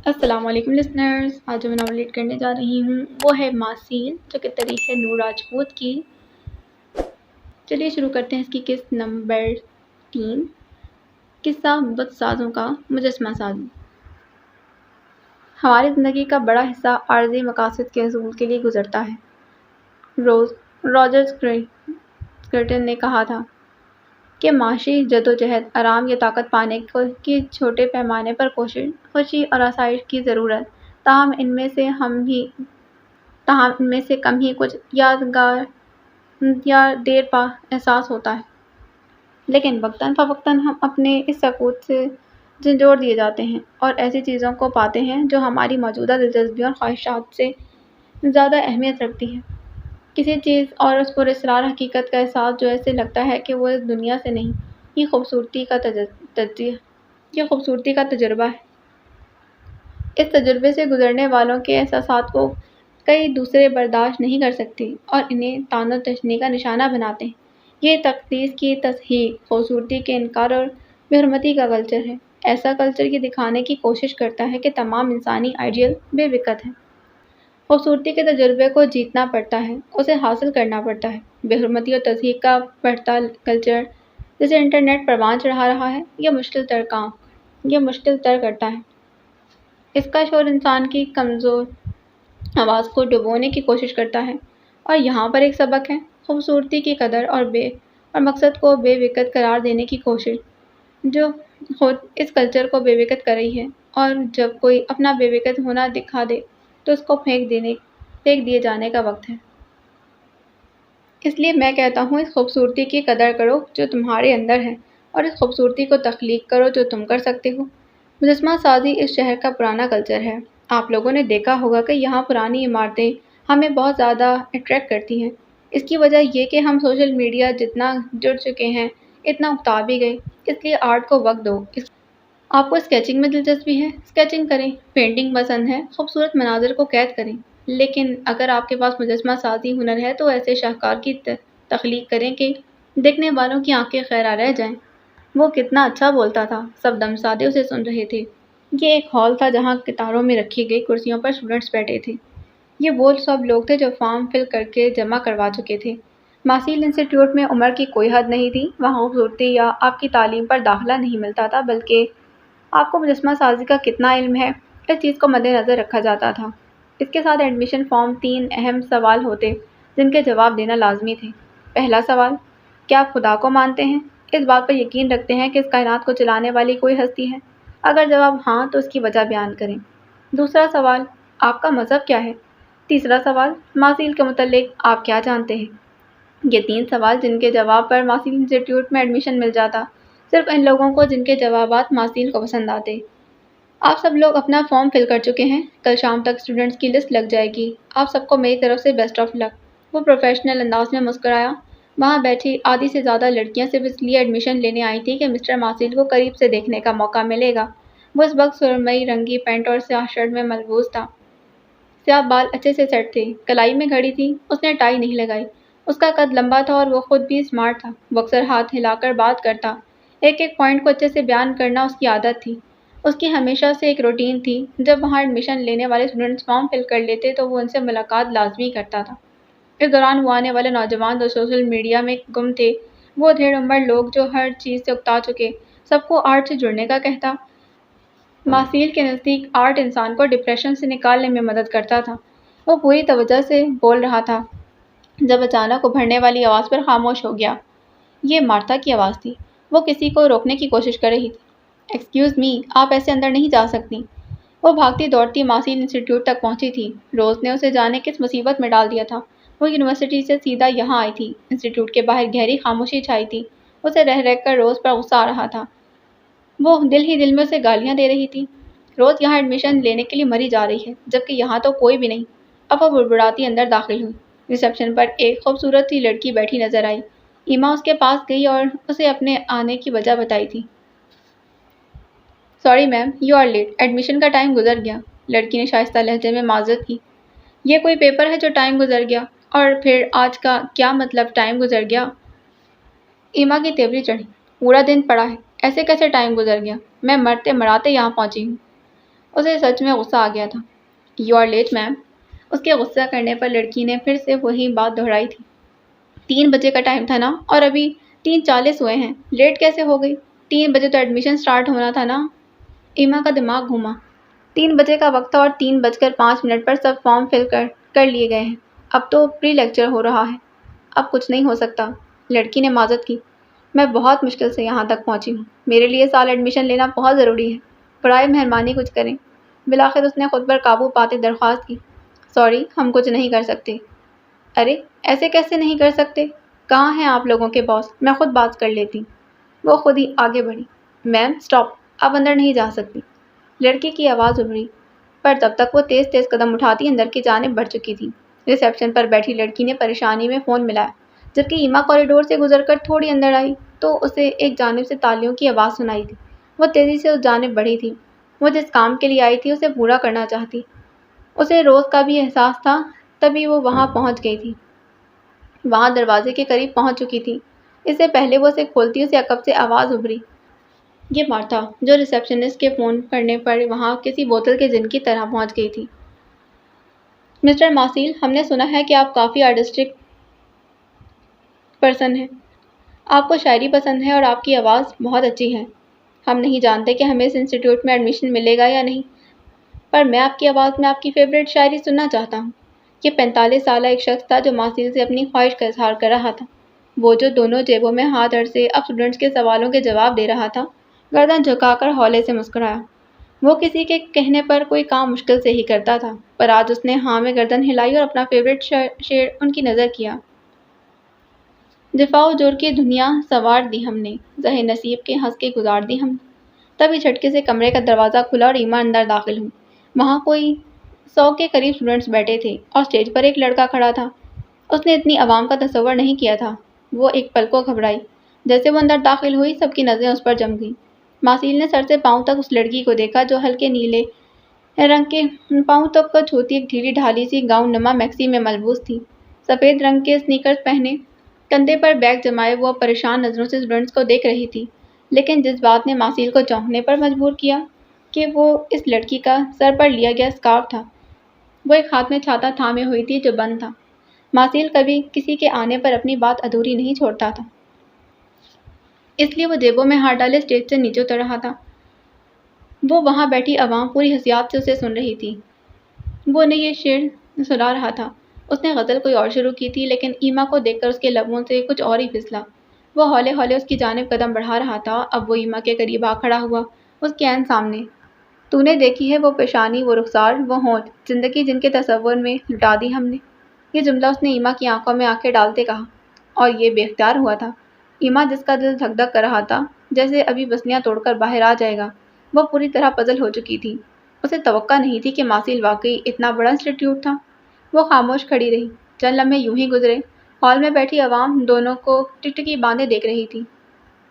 السلام علیکم لسنرز، آج جو میں ناول ریڈ کرنے جا رہی ہوں وہ ہے ماسین، جو کہ تاریخ ہے نور راجپوت کی۔ چلیے شروع کرتے ہیں اس کی قسط نمبر 3، قصہ بت سازوں کا مجسمہ سازی۔ ہماری زندگی کا بڑا حصہ عارضی مقاصد کے حصول کے لیے گزرتا ہے۔ راجر اسکرٹن نے کہا تھا کہ معاشی جدوجہد آرام یا طاقت پانے کی چھوٹے پیمانے پر کوشش، خوشی اور آسائش کی ضرورت، تاہم ان میں سے کم ہی کچھ یادگار یا دیر پا احساس ہوتا ہے، لیکن وقتاً فوقتاً ہم اپنے اس سکوت سے جھنجھوڑ دیے جاتے ہیں اور ایسی چیزوں کو پاتے ہیں جو ہماری موجودہ دلچسپیوں اور خواہشات سے زیادہ اہمیت رکھتی ہیں۔ کسی چیز اور اس پر اصرار حقیقت کا احساس جو ایسے لگتا ہے کہ وہ اس دنیا سے نہیں، یہ خوبصورتی کا تجربہ ہے۔ اس تجربے سے گزرنے والوں کے احساسات کو کئی دوسرے برداشت نہیں کر سکتے اور انہیں طعن و تشنیع کا نشانہ بناتے ہیں۔ یہ تقدیس کی تصحیح، خوبصورتی کے انکار اور بے حرمتی کا کلچر ہے۔ ایسا کلچر یہ دکھانے کی کوشش کرتا ہے کہ تمام انسانی آئیڈیل بے وقت ہیں۔ خوبصورتی کے تجربے کو جیتنا پڑتا ہے، اسے حاصل کرنا پڑتا ہے۔ بے حرمتی اور تضحیک کا بڑھتا کلچر جسے انٹرنیٹ پروان چڑھا رہا ہے، یہ مشکل تر کرتا ہے۔ اس کا شور انسان کی کمزور آواز کو ڈبونے کی کوشش کرتا ہے، اور یہاں پر ایک سبق ہے: خوبصورتی کی قدر اور مقصد کو بے وقت قرار دینے کی کوشش، جو خود اس کلچر کو بے وقت کر رہی ہے۔ اور جب کوئی اپنا بے وقت ہونا دکھا دے تو اس کو پھینک دیے جانے کا وقت ہے۔ اس لیے میں کہتا ہوں، اس خوبصورتی کی قدر کرو جو تمہارے اندر ہے، اور اس خوبصورتی کو تخلیق کرو جو تم کر سکتے ہو۔ مجسمہ سازی اس شہر کا پرانا کلچر ہے۔ آپ لوگوں نے دیکھا ہوگا کہ یہاں پرانی عمارتیں ہمیں بہت زیادہ اٹریکٹ کرتی ہیں۔ اس کی وجہ یہ کہ ہم سوشل میڈیا جتنا جڑ چکے ہیں، اتنا اکتا بھی گئے۔ اس لیے آرٹ کو وقت دو۔ آپ کو اسکیچنگ میں دلچسپی ہے، اسکیچنگ کریں۔ پینٹنگ پسند ہے، خوبصورت مناظر کو قید کریں۔ لیکن اگر آپ کے پاس مجسمہ سازی ہنر ہے تو ایسے شاہکار کی تخلیق کریں کہ دیکھنے والوں کی آنکھیں خیرہ رہ جائیں۔ وہ کتنا اچھا بولتا تھا، سب دم سادے اسے سن رہے تھے۔ یہ ایک ہال تھا جہاں قطاروں میں رکھی گئی کرسیوں پر اسٹوڈنٹس بیٹھے تھے۔ یہ وہ سب لوگ تھے جو فارم فل کر کے جمع کروا چکے تھے۔ ماسیل انسٹی ٹیوٹ میں عمر کی کوئی حد نہیں تھی۔ وہاں خوبصورتی یا آپ کی تعلیم پر داخلہ نہیں ملتا تھا، بلکہ آپ کو مجسمہ سازی کا کتنا علم ہے، اس چیز کو مد نظر رکھا جاتا تھا۔ اس کے ساتھ ایڈمیشن فارم 3 اہم سوال ہوتے جن کے جواب دینا لازمی تھے۔ پہلا سوال: کیا آپ خدا کو مانتے ہیں؟ اس بات پر یقین رکھتے ہیں کہ اس کائنات کو چلانے والی کوئی ہستی ہے؟ اگر جواب ہاں تو اس کی وجہ بیان کریں۔ دوسرا سوال: آپ کا مذہب کیا ہے؟ تیسرا سوال: ماسیل کے متعلق آپ کیا جانتے ہیں؟ یہ 3 سوال جن کے جواب پر ماسیل انسٹی ٹیوٹ میں ایڈمیشن مل جاتا، صرف ان لوگوں کو جن کے جوابات ماسیل کو پسند آتے۔ آپ سب لوگ اپنا فارم فل کر چکے ہیں، کل شام تک اسٹوڈنٹس کی لسٹ لگ جائے گی۔ آپ سب کو میری طرف سے بیسٹ آف لک۔ وہ پروفیشنل انداز میں مسکرایا۔ وہاں بیٹھی آدھی سے زیادہ لڑکیاں صرف اس لیے ایڈمیشن لینے آئی تھیں کہ مسٹر ماسیل کو قریب سے دیکھنے کا موقع ملے گا۔ وہ اس وقت سرمئی رنگی پینٹ اور سیاہ شرٹ میں ملبوس تھا۔ سیاہ بال اچھے سے سیٹ تھے، کلائی میں گھڑی تھی، اس نے ٹائی نہیں لگائی۔ اس کا قد لمبا تھا اور وہ خود بھی اسمارٹ تھا۔ وہ اکثر ہاتھ ہلا کر بات کرتا، ایک پوائنٹ کو اچھے سے بیان کرنا اس کی عادت تھی۔ اس کی ہمیشہ سے ایک روٹین تھی، جب وہاں ایڈمیشن لینے والے اسٹوڈنٹس فارم فل کر لیتے تو وہ ان سے ملاقات لازمی کرتا تھا۔ اس دوران وہ آنے والے نوجوان جو سوشل میڈیا میں گم تھے، وہ ڈھیر عمر لوگ جو ہر چیز سے اکتا چکے، سب کو آرٹ سے جڑنے کا کہتا۔ ماسیل کے نزدیک آرٹ انسان کو ڈپریشن سے نکالنے میں مدد کرتا تھا۔ وہ پوری توجہ سے بول رہا تھا جب اچانک ابھرنے والی آواز پر خاموش ہو گیا۔ یہ مارتھا کی آواز تھی۔ وہ کسی کو روکنے کی کوشش کر رہی تھی۔ ایکسکیوز می، آپ ایسے اندر نہیں جا سکتی۔ وہ بھاگتی دوڑتی ماسیل انسٹی ٹیوٹ تک پہنچی تھی۔ روز نے اسے جانے کس مصیبت میں ڈال دیا تھا۔ وہ یونیورسٹی سے سیدھا یہاں آئی تھی۔ انسٹی ٹیوٹ کے باہر گہری خاموشی چھائی تھی۔ اسے رہ رہ کر روز پر غصہ آ رہا تھا۔ وہ دل ہی دل میں اسے گالیاں دے رہی تھی۔ روز یہاں ایڈمیشن لینے کے لیے مری جا رہی ہے، جبکہ یہاں تو کوئی بھی نہیں۔ اب وہ بڑبڑاتی اندر داخل ہوئی۔ ریسیپشن پر ایک خوبصورت سی لڑکی بیٹھی نظر آئی۔ ایما اس کے پاس گئی اور اسے اپنے آنے کی وجہ بتائی تھی۔ Sorry ma'am, you are late, admission کا ٹائم گزر گیا۔ لڑکی نے شائستہ لہجے میں معذرت کی۔ یہ کوئی پیپر ہے جو ٹائم گزر گیا؟ اور پھر آج کا کیا مطلب ٹائم گزر گیا؟ ایما کی تیوری چڑھی۔ پورا دن پڑا ہے، ایسے کیسے ٹائم گزر گیا؟ میں مرتے مراتے یہاں پہنچی ہوں۔ اسے سچ میں غصہ آ گیا تھا۔ یو آر لیٹ میم۔ اس کے غصہ کرنے پر لڑکی نے پھر سے وہی بات دہرائی تھی۔ 3 بجے کا ٹائم تھا نا، اور ابھی 3:40 ہوئے ہیں، لیٹ کیسے ہو گئی؟ 3 بجے تو ایڈمیشن سٹارٹ ہونا تھا نا۔ ایما کا دماغ گھوما۔ 3 بجے کا وقت تھا اور 3:05 پر سب فارم فل کر لیے گئے ہیں۔ اب تو پری لیکچر ہو رہا ہے، اب کچھ نہیں ہو سکتا۔ لڑکی نے معذرت کی۔ میں بہت مشکل سے یہاں تک پہنچی ہوں، میرے لیے سال ایڈمیشن لینا بہت ضروری ہے، برائے مہربانی کچھ کریں۔ بالآخر اس نے خود پر قابو پاتے درخواست کی، سوری ہم کچھ نہیں کر سکتے۔ ارے ایسے کیسے نہیں کر سکتے؟ کہاں ہیں آپ لوگوں کے باس؟ میں خود بات کر لیتی۔ وہ خود ہی آگے بڑھی۔ میم اسٹاپ، آپ اندر نہیں جا سکتی۔ لڑکی کی آواز ابھری، پر تب تک وہ تیز تیز قدم اٹھاتی اندر کی جانب بڑھ چکی تھی۔ ریسیپشن پر بیٹھی لڑکی نے پریشانی میں فون ملایا۔ جبکہ ایما کوریڈور سے گزر کر تھوڑی اندر آئی تو اسے ایک جانب سے تالیوں کی آواز سنائی دی۔ وہ تیزی سے اس جانب بڑھی تھی۔ وہ جس کام کے لیے آئی تھی اسے پورا کرنا چاہتی۔ اسے روز کا بھی احساس تھا، تبھی وہ وہاں پہنچ گئی تھی۔ وہاں دروازے کے قریب پہنچ چکی تھی۔ اس سے پہلے وہ اسے کھولتی اسے عقب سے آواز ابھری۔ یہ مارتھا، جو ریسیپشنسٹ کے فون کرنے پر وہاں کسی بوتل کے جن کی طرح پہنچ گئی تھی۔ مسٹر ماسیل، ہم نے سنا ہے کہ آپ کافی آرٹسٹک پرسن ہیں، آپ کو شاعری پسند ہے اور آپ کی آواز بہت اچھی ہے۔ ہم نہیں جانتے کہ ہمیں اس انسٹیٹیوٹ میں ایڈمیشن ملے گا یا نہیں، پر میں آپ کی آواز میں آپ کی فیوریٹ شاعری سننا چاہتا ہوں۔ یہ 45 سالہ ایک شخص تھا جو ماسیل سے اپنی خواہش کا اظہار کر رہا تھا۔ وہ جو دونوں جیبوں میں ہاتھ اڑسے اب اسٹوڈنٹس کے سوالوں کے جواب دے رہا تھا، گردن جھکا کر ہولے سے مسکرایا۔ وہ کسی کے کہنے پر کوئی کام مشکل سے ہی کرتا تھا، پر آج اس نے ہاں میں گردن ہلائی اور اپنا فیوریٹ شعر ان کی نظر کیا۔ دفاع و جور کی دنیا سنوار دی ہم نے، زہر نصیب کے ہنس کے گزار دی ہم نے۔ تبھی جھٹکے سے کمرے کا دروازہ کھلا اور ایما اندر داخل ہوئی۔ وہاں کوئی 100 کے قریب اسٹوڈنٹس بیٹھے تھے اور اسٹیج پر ایک لڑکا کھڑا تھا۔ اس نے اتنی عوام کا تصور نہیں کیا تھا۔ وہ ایک پل کو گھبرائی۔ جیسے وہ اندر داخل ہوئی سب کی نظریں اس پر جم گئیں۔ ماسیل نے سر سے پاؤں تک اس لڑکی کو دیکھا جو ہلکے نیلے رنگ کے پاؤں تک کا چھوتی ایک ڈھیلی ڈھالی سی گاؤن نما میکسی میں ملبوس تھی۔ سفید رنگ کے سنیکرز پہنے، کندھے پر بیگ جمائے وہ پریشان نظروں سے اسٹوڈنٹس کو دیکھ رہی تھی۔ لیکن جس بات نے ماسیل کو چونکنے پر مجبور کیا کہ وہ اس لڑکی کا سر پر لیا گیا اسکارف تھا۔ وہ ایک ہاتھ میں چھاتا تھامے ہوئی تھی جو بند تھا۔ ماسیل کبھی کسی کے آنے پر اپنی بات ادھوری نہیں چھوڑتا تھا، اس لیے وہ جیبوں میں ہاتھ ڈالے اسٹیج سے نیچے اتر رہا تھا۔ وہ وہاں بیٹھی عوام پوری حسیات سے اسے سن رہی تھی۔ وہ انہیں یہ شعر سنا رہا تھا۔ اس نے غزل کوئی اور شروع کی تھی، لیکن ایما کو دیکھ کر اس کے لبوں سے کچھ اور ہی پھسلا۔ وہ ہولے ہولے اس کی جانب قدم بڑھا رہا تھا۔ اب وہ ایما کے قریب آ کھڑا ہوا، اس کے عین سامنے۔ تو نے دیکھی ہے وہ پیشانی، وہ رخسار، وہ ہونٹ، زندگی جن کے تصور میں لٹا دی ہم نے۔ یہ جملہ اس نے ایما کی آنکھوں میں آنکھیں ڈالتے کہا، اور یہ بے اختیار ہوا تھا۔ ایما جس کا دل دھک دھک کر رہا تھا جیسے ابھی بسنیاں توڑ کر باہر آ جائے گا، وہ پوری طرح پزل ہو چکی تھی۔ اسے توقع نہیں تھی کہ ماسیل واقعی اتنا بڑا انسٹیٹیوٹ تھا۔ وہ خاموش کھڑی رہی۔ چند لمحے یوں ہی گزرے۔ ہال میں بیٹھی عوام دونوں کو ٹکٹکی باندھے دیکھ رہی تھی۔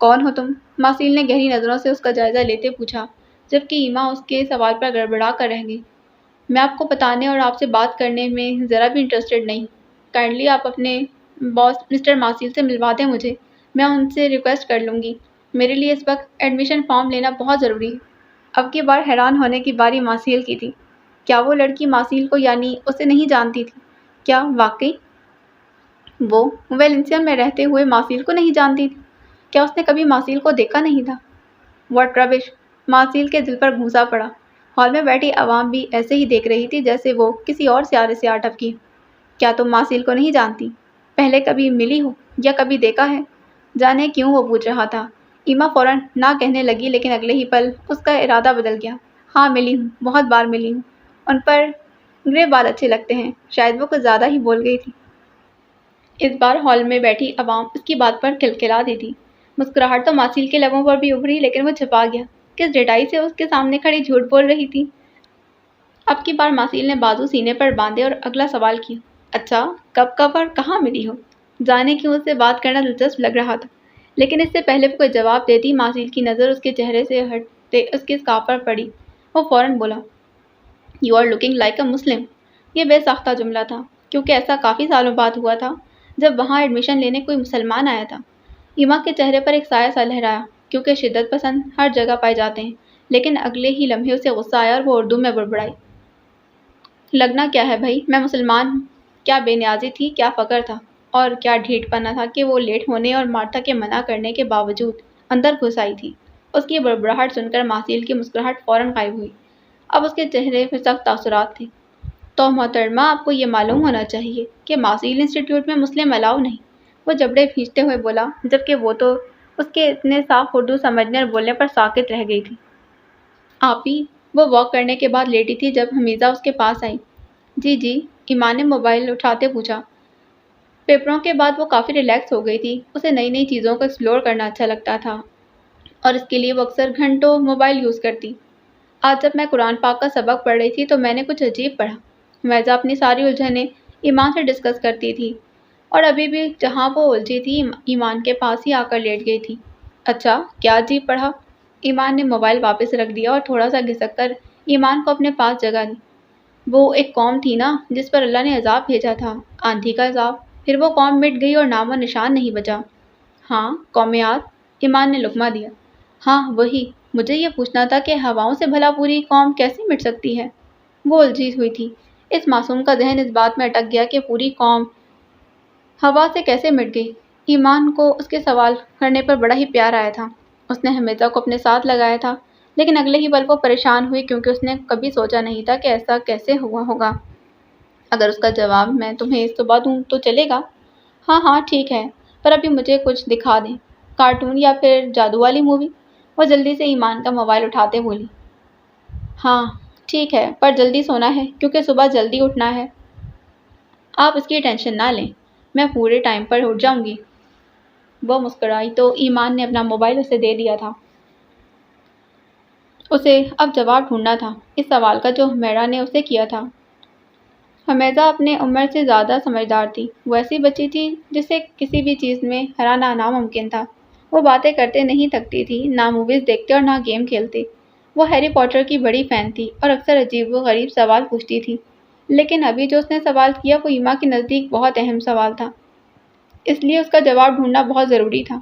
کون ہو تم؟ ماسیل نے گہری نظروں سے اس کا جائزہ لیتے پوچھا، جبکہ ایما اس کے سوال پر گڑبڑا کر رہ گئی۔ میں آپ کو بتانے اور آپ سے بات کرنے میں ذرا بھی انٹرسٹڈ نہیں۔ کائنڈلی آپ اپنے باس مسٹر ماسیل سے ملوا دیں مجھے، میں ان سے ریکویسٹ کر لوں گی۔ میرے لیے اس وقت ایڈمیشن فارم لینا بہت ضروری ہے۔ اب کی بار حیران ہونے کی باری ماسیل کی تھی۔ کیا وہ لڑکی ماسیل کو یعنی اسے نہیں جانتی تھی؟ کیا واقعی وہ ویلنسیا میں رہتے ہوئے ماسیل کو نہیں جانتی تھی؟ کیا اس نے کبھی ماسیل کو دیکھا نہیں تھا؟ واٹ ربش! ماسیل کے دل پر گھونسا پڑا۔ ہال میں بیٹھی عوام بھی ایسے ہی دیکھ رہی تھی جیسے وہ کسی اور سیارے سے آ ٹپکی۔ کیا تم ماسیل کو نہیں جانتی؟ پہلے کبھی ملی ہو یا کبھی دیکھا ہے؟ جانے کیوں وہ پوچھ رہا تھا۔ ایما فوراً نہ کہنے لگی، لیکن اگلے ہی پل اس کا ارادہ بدل گیا۔ ہاں ملی ہوں، بہت بار ملی ہوں۔ ان پر گرے بال اچھے لگتے ہیں۔ شاید وہ کچھ زیادہ ہی بول گئی تھی۔ اس بار ہال میں بیٹھی عوام اس کی بات پر کھلکھلا دی تھی۔ مسکراہٹ تو ماسیل کے لبوں پر بھی ابھری، لیکن وہ چھپا گیا۔ کس ڈٹائی سے اس کے سامنے کھڑی جھوٹ بول رہی تھی۔ اب کی بار ماسیل نے بازو سینے پر باندھے اور اگلا سوال کیا، اچھا کب اور کہاں ملی ہو؟ جانے کیوں اس سے بات کرنا دلچسپ لگ رہا تھا، لیکن اس سے پہلے وہ کوئی جواب دیتی ماسیل کی نظر اس کے چہرے سے ہٹتے اس کے اسکارف پر پڑی۔ وہ فوراً بولا، you are looking like a Muslim. یہ بے ساختہ جملہ تھا، کیونکہ ایسا کافی سالوں بعد ہوا تھا جب وہاں ایڈمیشن لینے کوئی مسلمان آیا تھا۔ ایما کے چہرے پر ایک سایہ سا لہرایا، کیونکہ شدت پسند ہر جگہ پائے جاتے ہیں، لیکن اگلے ہی لمحے اسے غصہ آیا اور وہ اردو میں بڑبڑائی، لگنا کیا ہے بھائی، میں مسلمان، کیا بے نیازی تھی، کیا فقر تھا، اور کیا ڈھیٹ پنا تھا کہ وہ لیٹ ہونے اور مارتھا کے منع کرنے کے باوجود اندر گھس آئی تھی۔ اس کی بڑبڑاہٹ سن کر ماسیل کی مسکراہٹ فوراً غائب ہوئی۔ اب اس کے چہرے پر سخت تاثرات تھے۔ تو محترمہ، آپ کو یہ معلوم ہونا چاہیے کہ ماسیل انسٹی ٹیوٹ میں مسلم الاؤ نہیں، وہ جبڑے بھینچتے ہوئے بولا، جبکہ وہ تو اس کے اتنے صاف اردو سمجھنے اور بولنے پر ساکت رہ گئی تھی۔ آپی، وہ واک کرنے کے بعد لیٹی تھی جب حمیزہ اس کے پاس آئی۔ جی جی، ایمان نے موبائل اٹھاتے پوچھا۔ پیپروں کے بعد وہ کافی ریلیکس ہو گئی تھی۔ اسے نئی نئی چیزوں کو ایکسپلور کرنا اچھا لگتا تھا اور اس کے لیے وہ اکثر گھنٹوں موبائل یوز کرتی۔ آج جب میں قرآن پاک کا سبق پڑھ رہی تھی تو میں نے کچھ عجیب پڑھا۔ حمیزہ اپنی ساری الجھنیں ایمان سے ڈسکس کرتی تھی اور ابھی بھی جہاں وہ الجھی تھی ایمان کے پاس ہی آ کر لیٹ گئی تھی۔ اچھا، کیا عجیب پڑھا؟ ایمان نے موبائل واپس رکھ دیا اور تھوڑا سا گھسک کر ایمان کو اپنے پاس جگہ دی۔ وہ ایک قوم تھی نا جس پر اللہ نے عذاب بھیجا تھا، آندھی کا عذاب، پھر وہ قوم مٹ گئی اور نام و نشان نہیں بچا۔ ہاں، قوم عاد، ایمان نے لقمہ دیا۔ ہاں وہی، مجھے یہ پوچھنا تھا کہ ہواؤں سے بھلا پوری قوم کیسے مٹ سکتی ہے؟ وہ الجھی ہوئی تھی۔ اس معصوم کا ذہن اس بات میں اٹک گیا کہ پوری قوم ہوا سے کیسے مٹ گئی۔ ایمان کو اس کے سوال کرنے پر بڑا ہی پیار آیا تھا۔ اس نے حمیزہ کو اپنے ساتھ لگایا تھا، لیکن اگلے ہی پل وہ پریشان ہوئی کیونکہ اس نے کبھی سوچا نہیں تھا کہ ایسا کیسے ہوا ہوگا۔ اگر اس کا جواب میں تمہیں صبح دوں تو چلے گا؟ ہاں ہاں ٹھیک ہے، پر ابھی مجھے کچھ دکھا دیں، کارٹون یا پھر جادو والی مووی۔ وہ جلدی سے ایمان کا موبائل اٹھاتے بولی۔ ہاں ٹھیک ہے، پر جلدی سونا ہے کیونکہ صبح جلدی اٹھنا ہے۔ آپ اس کی ٹینشن نہ لیں، میں پورے ٹائم پر اٹھ جاؤں گی۔ وہ مسکرائی تو ایمان نے اپنا موبائل اسے دے دیا تھا۔ اسے اب جواب ڈھونڈنا تھا اس سوال کا جو حمیرہ نے اسے کیا تھا۔ حمیزہ اپنے عمر سے زیادہ سمجھدار تھی۔ وہ ایسی بچی تھی جسے کسی بھی چیز میں ہرانا ناممکن تھا۔ وہ باتیں کرتے نہیں تھکتی تھی، نہ موویز دیکھتے اور نہ گیم کھیلتے۔ وہ ہیری پوٹر کی بڑی فین تھی اور اکثر عجیب و غریب سوال پوچھتی تھی، لیکن ابھی جو اس نے سوال کیا وہ ایما کے نزدیک بہت اہم سوال تھا، اس لیے اس کا جواب ڈھونڈنا بہت ضروری تھا۔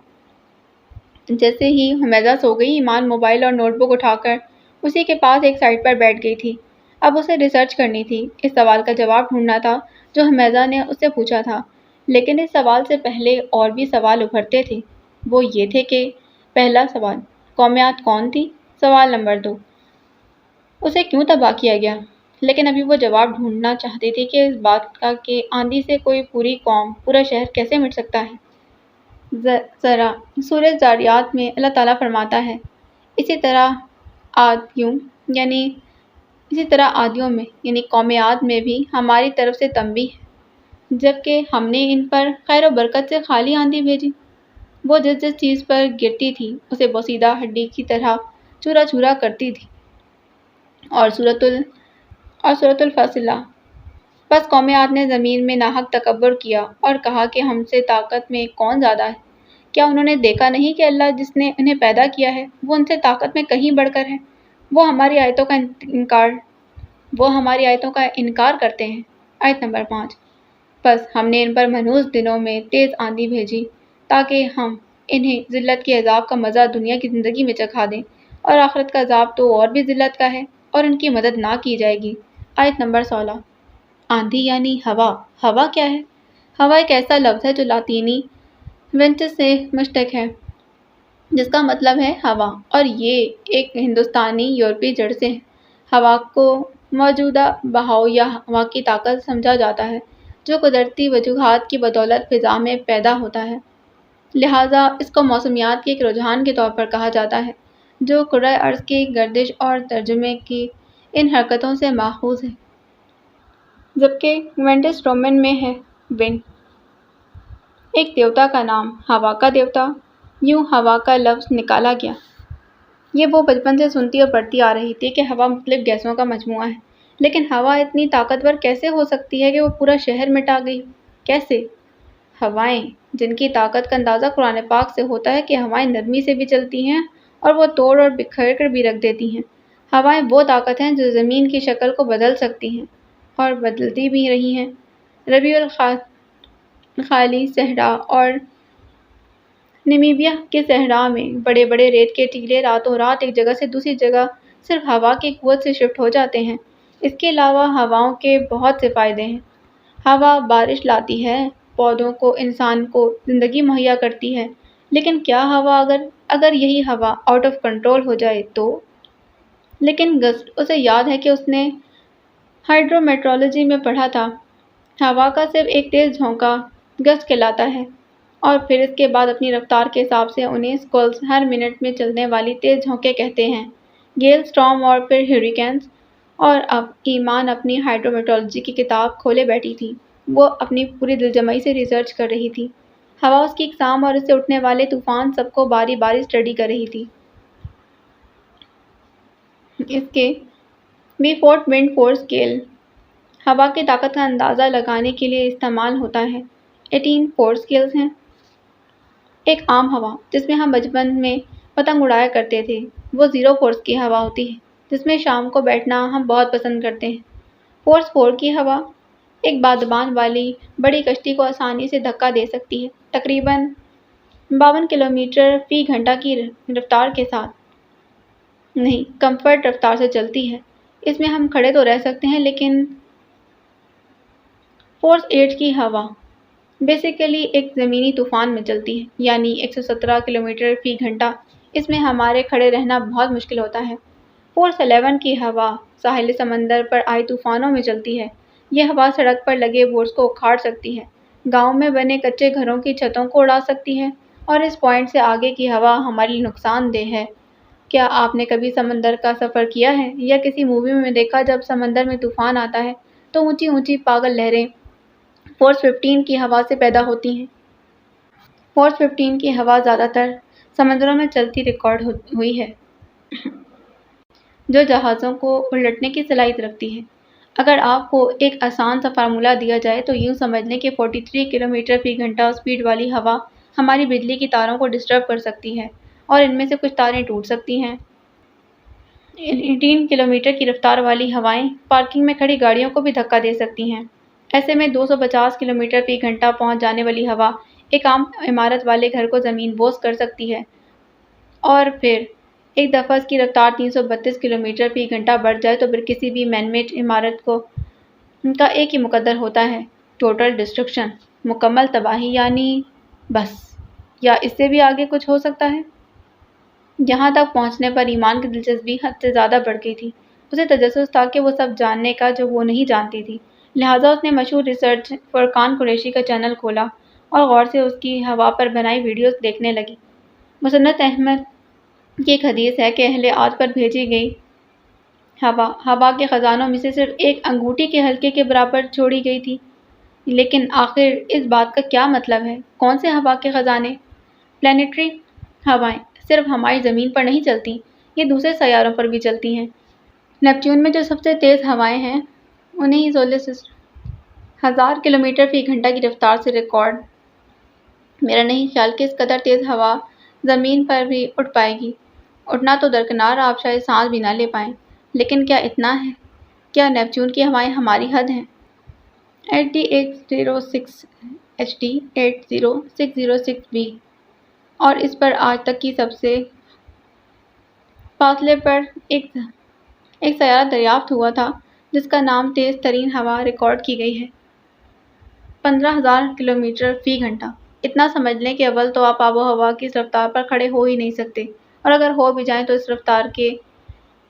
جیسے ہی حمیزہ سو گئی، ایمان موبائل اور نوٹ بک اٹھا کر اسی کے پاس ایک سائٹ پر بیٹھ گئی تھی۔ اب اسے ریسرچ کرنی تھی، اس سوال کا جواب ڈھونڈنا تھا جو حمیزہ نے اس سے پوچھا تھا۔ لیکن اس سوال سے پہلے اور بھی سوال ابھرتے تھے۔ وہ یہ تھے کہ پہلا سوال، قوم عاد کون تھی؟ سوال نمبر 2، اسے کیوں تباہ کیا گیا؟ لیکن ابھی وہ جواب ڈھونڈنا چاہتی تھی کہ اس بات کا کہ آندھی سے کوئی پوری قوم، پورا شہر کیسے مٹ سکتا ہے۔ ذرا سورہ زاریات میں اللہ تعالیٰ فرماتا ہے، اسی طرح عادیوں میں یعنی قوم عاد میں بھی ہماری طرف سے تنبیہ ہے، جبکہ ہم نے ان پر خیر و برکت سے خالی آندھی بھیجی۔ وہ جس جس چیز پر گرتی تھی اسے بوسیدہ ہڈی کی طرح چورا چورا کرتی تھی۔ اور سورۃ الفصل۔ بس قوم عاد نے زمین میں ناحق تکبر کیا اور کہا کہ ہم سے طاقت میں کون زیادہ ہے؟ کیا انہوں نے دیکھا نہیں کہ اللہ جس نے انہیں پیدا کیا ہے وہ ان سے طاقت میں کہیں بڑھ کر ہے؟ وہ ہماری آیتوں کا انکار کرتے ہیں۔ آیت نمبر 5۔ بس ہم نے ان پر منحوس دنوں میں تیز آندھی بھیجی تاکہ ہم انہیں ذلت کے عذاب کا مزہ دنیا کی زندگی میں چکھا دیں، اور آخرت کا عذاب تو اور بھی ذلت کا ہے اور ان کی مدد نہ کی جائے گی۔ آیت نمبر 16۔ آندھی یعنی ہوا۔ ہوا کیا ہے؟ ہوا ایک ایسا لفظ ہے جو لاطینی وینٹس سے مشتق ہے، جس کا مطلب ہے ہوا، اور یہ ایک ہندوستانی یورپی جڑ سے ہے۔ ہوا کو موجودہ بہاؤ یا ہوا کی طاقت سمجھا جاتا ہے جو قدرتی وجوہات کی بدولت فضا میں پیدا ہوتا ہے، لہٰذا اس کو موسمیات کے ایک رجحان کے طور پر کہا جاتا ہے جو کرۂ ارض کی گردش اور ترجمے کی ان حرکتوں سے ماخوذ ہے۔ جبکہ وینٹس رومن میں ہے ونڈ، ایک دیوتا کا نام، ہوا کا دیوتا، یوں ہوا کا لفظ نکالا گیا۔ یہ وہ بچپن سے سنتی اور پڑھتی آ رہی تھی کہ ہوا مختلف گیسوں کا مجموعہ ہے، لیکن ہوا اتنی طاقتور کیسے ہو سکتی ہے کہ وہ پورا شہر مٹا گئی؟ کیسے؟ ہوائیں، جن کی طاقت کا اندازہ قرآن پاک سے ہوتا ہے کہ ہوائیں نرمی سے بھی چلتی ہیں اور وہ توڑ اور بکھیر کر بھی رکھ دیتی ہیں۔ ہوائیں وہ طاقت ہیں جو زمین کی شکل کو بدل سکتی ہیں اور بدلتی بھی رہی ہیں۔ ربیع الخالی صحرا اور نمیبیا کے صحرا میں بڑے بڑے ریت کے ٹیلے راتوں رات ایک جگہ سے دوسری جگہ صرف ہوا کی قوت سے شفٹ ہو جاتے ہیں۔ اس کے علاوہ ہواؤں کے بہت سے فائدے ہیں۔ ہوا بارش لاتی ہے، پودوں کو، انسان کو زندگی مہیا کرتی ہے، لیکن کیا ہوا اگر یہی ہوا آؤٹ آف کنٹرول ہو جائے تو؟ لیکن گسٹ، اسے یاد ہے کہ اس نے ہائیڈرومیٹرولوجی میں پڑھا تھا، ہوا کا صرف ایک تیز جھونکا گسٹ کہلاتا ہے، اور پھر اس کے بعد اپنی رفتار کے حساب سے انہیں سکولز ہر منٹ میں چلنے والی تیز جھونکے کہتے ہیں، گیل، سٹارم اور پھر ہریکینز۔ اور اب ایمان اپنی ہائیڈرومیٹرولوجی کی کتاب کھولے بیٹھی تھی۔ وہ اپنی پوری دلجمعی سے ریسرچ کر رہی تھی، ہوا، اس کی اقسام اور اس سے اٹھنے والے طوفان، سب کو باری باری اسٹڈی کر رہی تھی۔ اس کے بیفورٹ ونڈ فورس اسکیل ہوا کی طاقت کا اندازہ لگانے کے لیے استعمال ہوتا ہے۔ 18 فورس اسکیلز ہیں۔ ایک عام ہوا جس میں ہم بچپن میں پتنگ اڑایا کرتے تھے، وہ 0 فورس کی ہوا ہوتی ہے، جس میں شام کو بیٹھنا ہم بہت پسند کرتے ہیں۔ فورس 4 کی ہوا ایک بادبان والی بڑی کشتی کو آسانی سے دھکا دے سکتی ہے، تقریباً 52 کلومیٹر فی گھنٹہ کی رفتار کے ساتھ، نہیں، کمفرٹ رفتار سے چلتی ہے۔ اس میں ہم کھڑے تو رہ سکتے ہیں، لیکن فورس 8 کی ہوا بیسیکلی ایک زمینی طوفان میں چلتی ہے، یعنی 117 کلومیٹر فی گھنٹہ۔ اس میں ہمارے کھڑے رہنا بہت مشکل ہوتا ہے۔ فورس 11 کی ہوا ساحل سمندر پر آئے طوفانوں میں چلتی ہے۔ یہ ہوا سڑک پر لگے بورڈز کو اکھاڑ سکتی ہے، گاؤں میں بنے کچے گھروں کی چھتوں کو اڑا سکتی ہے، اور اس پوائنٹ سے آگے کی ہوا ہمارے لیے نقصان دہ ہے۔ کیا آپ نے کبھی سمندر کا سفر کیا ہے یا کسی مووی میں دیکھا جب سمندر میں طوفان آتا ہے تو اونچی اونچی پاگل لہریں فورس 15 کی ہوا سے پیدا ہوتی ہیں؟ فورس 15 کی ہوا زیادہ تر سمندروں میں چلتی ریکارڈ ہوئی ہے، جو جہازوں کو الٹنے کی صلاحیت رکھتی ہے۔ اگر آپ کو ایک آسان سا فارمولا دیا جائے تو یوں سمجھ لیں کہ 43 کلومیٹر فی گھنٹہ اسپیڈ والی ہوا ہماری بجلی کی تاروں کو ڈسٹرب کر سکتی ہے، اور ان میں سے کچھ تاریں ٹوٹ سکتی ہیں۔ 18 کلومیٹر کی رفتار والی ہوائیں پارکنگ میں کھڑی گاڑیوں کو بھی دھکا دے سکتی ہیں۔ ایسے میں 250 کلومیٹر فی گھنٹہ پہنچ جانے والی ہوا ایک عام عمارت والے گھر کو زمین بوس کر سکتی ہے، اور پھر ایک دفعہ اس کی رفتار 332 کلومیٹر فی گھنٹہ بڑھ جائے تو پھر کسی بھی مین میڈ عمارت کا ایک ہی مقدر ہوتا ہے، ٹوٹل ڈسٹرکشن، مکمل تباہی، یعنی بس، یا اس سے بھی آگے کچھ ہو سکتا ہے۔ یہاں تک پہنچنے پر ایمان کی دلچسپی حد سے زیادہ بڑھ گئی تھی۔ اسے تجسس تھا کہ وہ سب جاننے کا جو وہ نہیں جانتی تھی، لہٰذا اس نے مشہور ریسرچ فرقان قریشی کا چینل کھولا اور غور سے اس کی ہوا پر بنائی ویڈیوز دیکھنے لگی۔ مسنت احمد کی ایک حدیث ہے کہ اہل عاد پر بھیجی گئی ہوا کے خزانوں میں سے صرف ایک انگوٹھی کے حلقے کے برابر چھوڑی گئی تھی۔ لیکن آخر اس بات کا کیا مطلب ہے؟ کون سے ہوا کے خزانے؟ پلانیٹری ہوائیں صرف ہماری زمین پر نہیں چلتی، یہ دوسرے سیاروں پر بھی چلتی ہیں۔ نیپچون میں جو سب سے تیز ہوائیں ہیں، انہیں ہی سولر سسٹم 1000 کلومیٹر فی گھنٹہ کی رفتار سے ریکارڈ۔ میرا نہیں خیال کہ اس قدر تیز ہوا زمین پر بھی اٹھ پائے گی۔ اٹھنا تو درکنار، آپ شاید سانس بھی نہ لے پائیں، لیکن کیا اتنا ہے؟ کیا نیپچون کی ہوائیں ہماری حد ہیں؟ HD 806b اور اس پر آج تک کی سب سے فاصلے پر ایک سیارہ دریافت ہوا تھا جس کا نام تیز ترین ہوا ریکارڈ کی گئی ہے، 15,000 کلومیٹر فی گھنٹہ۔ اتنا سمجھ لیں کہ اول تو آپ آب و ہوا کی اس رفتار پر کھڑے ہو ہی نہیں سکتے، اور اگر ہو بھی جائیں تو اس رفتار کے